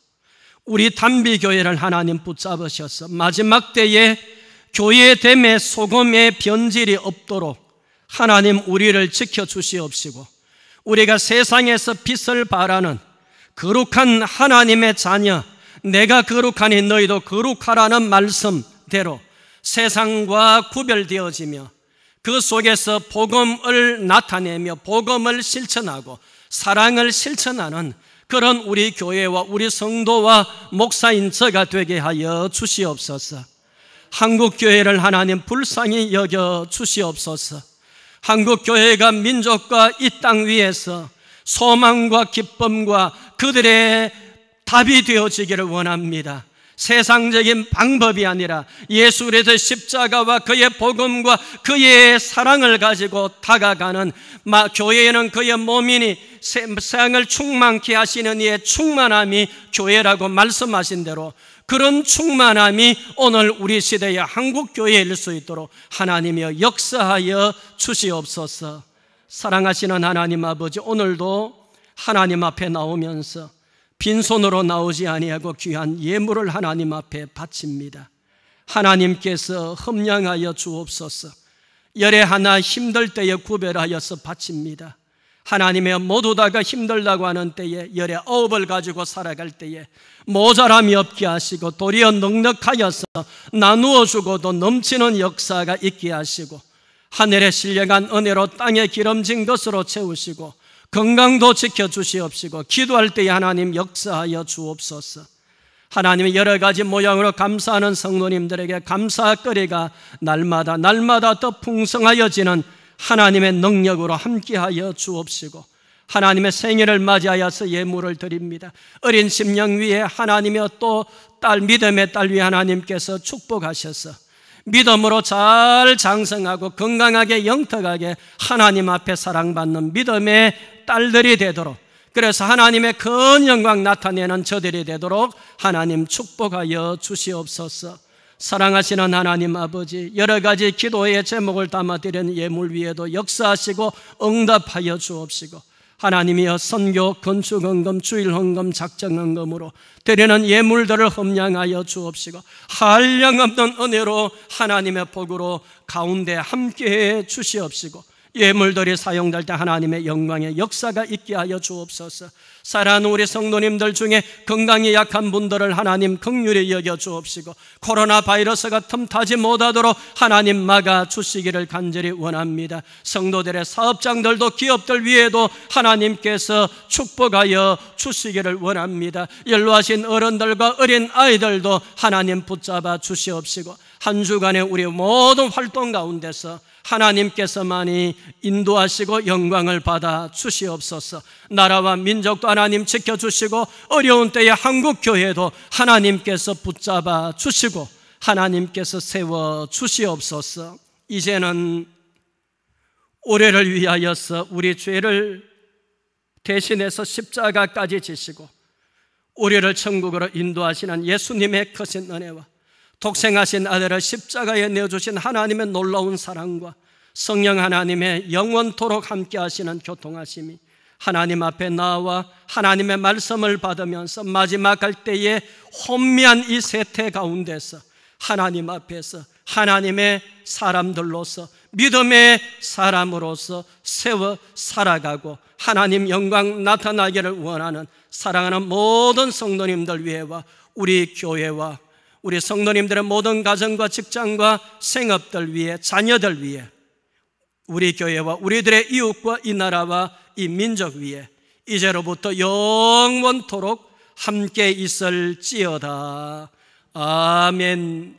우리 단비교회를 하나님 붙잡으셔서 마지막 때에 교회됨의 소금의 변질이 없도록 하나님 우리를 지켜주시옵시고 우리가 세상에서 빛을 발하는 거룩한 하나님의 자녀, 내가 거룩하니 너희도 거룩하라는 말씀대로 세상과 구별되어지며 그 속에서 복음을 나타내며 복음을 실천하고 사랑을 실천하는 그런 우리 교회와 우리 성도와 목사인 저가 되게 하여 주시옵소서. 한국교회를 하나님 불쌍히 여겨 주시옵소서. 한국교회가 민족과 이 땅 위에서 소망과 기쁨과 그들의 답이 되어지기를 원합니다. 세상적인 방법이 아니라 예수 그리스도의 십자가와 그의 복음과 그의 사랑을 가지고 다가가는 교회에는 그의 몸이니 세상을 충만케 하시는 이의 충만함이 교회라고 말씀하신 대로 그런 충만함이 오늘 우리 시대의 한국교회일 수 있도록 하나님이여 역사하여 주시옵소서. 사랑하시는 하나님 아버지, 오늘도 하나님 앞에 나오면서 빈손으로 나오지 아니하고 귀한 예물을 하나님 앞에 바칩니다. 하나님께서 흠량하여 주옵소서. 열에 하나 힘들 때에 구별하여서 바칩니다. 하나님의 모두 다가 힘들다고 하는 때에 열에 9을 가지고 살아갈 때에 모자람이 없게 하시고 도리어 넉넉하여서 나누어 주고도 넘치는 역사가 있게 하시고 하늘에 신령한 은혜로 땅에 기름진 것으로 채우시고 건강도 지켜주시옵시고 기도할 때에 하나님 역사하여 주옵소서. 하나님의 여러 가지 모양으로 감사하는 성도님들에게 감사거리가 날마다 더 풍성하여지는 하나님의 능력으로 함께하여 주옵시고 하나님의 생일을 맞이하여서 예물을 드립니다. 어린 심령 위에 하나님의 또 딸 믿음의 딸 위에 하나님께서 축복하셔서 믿음으로 잘 장성하고 건강하게 영특하게 하나님 앞에 사랑받는 믿음의 딸들이 되도록, 그래서 하나님의 큰 영광 나타내는 저들이 되도록 하나님 축복하여 주시옵소서. 사랑하시는 하나님 아버지, 여러 가지 기도의 제목을 담아드리는 예물 위에도 역사하시고 응답하여 주옵시고 하나님이여 선교, 건축 헌금, 주일 헌금, 작정 헌금으로 드리는 예물들을 흠량하여 주옵시고 한량없는 은혜로 하나님의 복으로 가운데 함께해 주시옵시고 예물들이 사용될 때 하나님의 영광의 역사가 있게 하여 주옵소서. 사랑하는 우리 성도님들 중에 건강이 약한 분들을 하나님 긍휼히 여겨 주옵시고 코로나 바이러스가 틈타지 못하도록 하나님 막아 주시기를 간절히 원합니다. 성도들의 사업장들도 기업들 위에도 하나님께서 축복하여 주시기를 원합니다. 연로하신 어른들과 어린 아이들도 하나님 붙잡아 주시옵시고 한 주간의 우리 모든 활동 가운데서 하나님께서만이 인도하시고 영광을 받아 주시옵소서. 나라와 민족도 하나님 지켜주시고 어려운 때에 한국교회도 하나님께서 붙잡아 주시고 하나님께서 세워 주시옵소서. 이제는 올해를 위하여서 우리 죄를 대신해서 십자가까지 지시고 우리를 천국으로 인도하시는 예수님의 크신 은혜와 독생하신 아들을 십자가에 내어주신 하나님의 놀라운 사랑과 성령 하나님의 영원토록 함께 하시는 교통하심이 하나님 앞에 나와 하나님의 말씀을 받으면서 마지막 갈 때에 혼미한 이 세태 가운데서 하나님 앞에서 하나님의 사람들로서 믿음의 사람으로서 세워 살아가고 하나님 영광 나타나기를 원하는 사랑하는 모든 성도님들 위해와 우리 교회와 우리 성도님들의 모든 가정과 직장과 생업들 위해 자녀들 위해 우리 교회와 우리들의 이웃과 이 나라와 이 민족 위에 이제로부터 영원토록 함께 있을지어다. 아멘.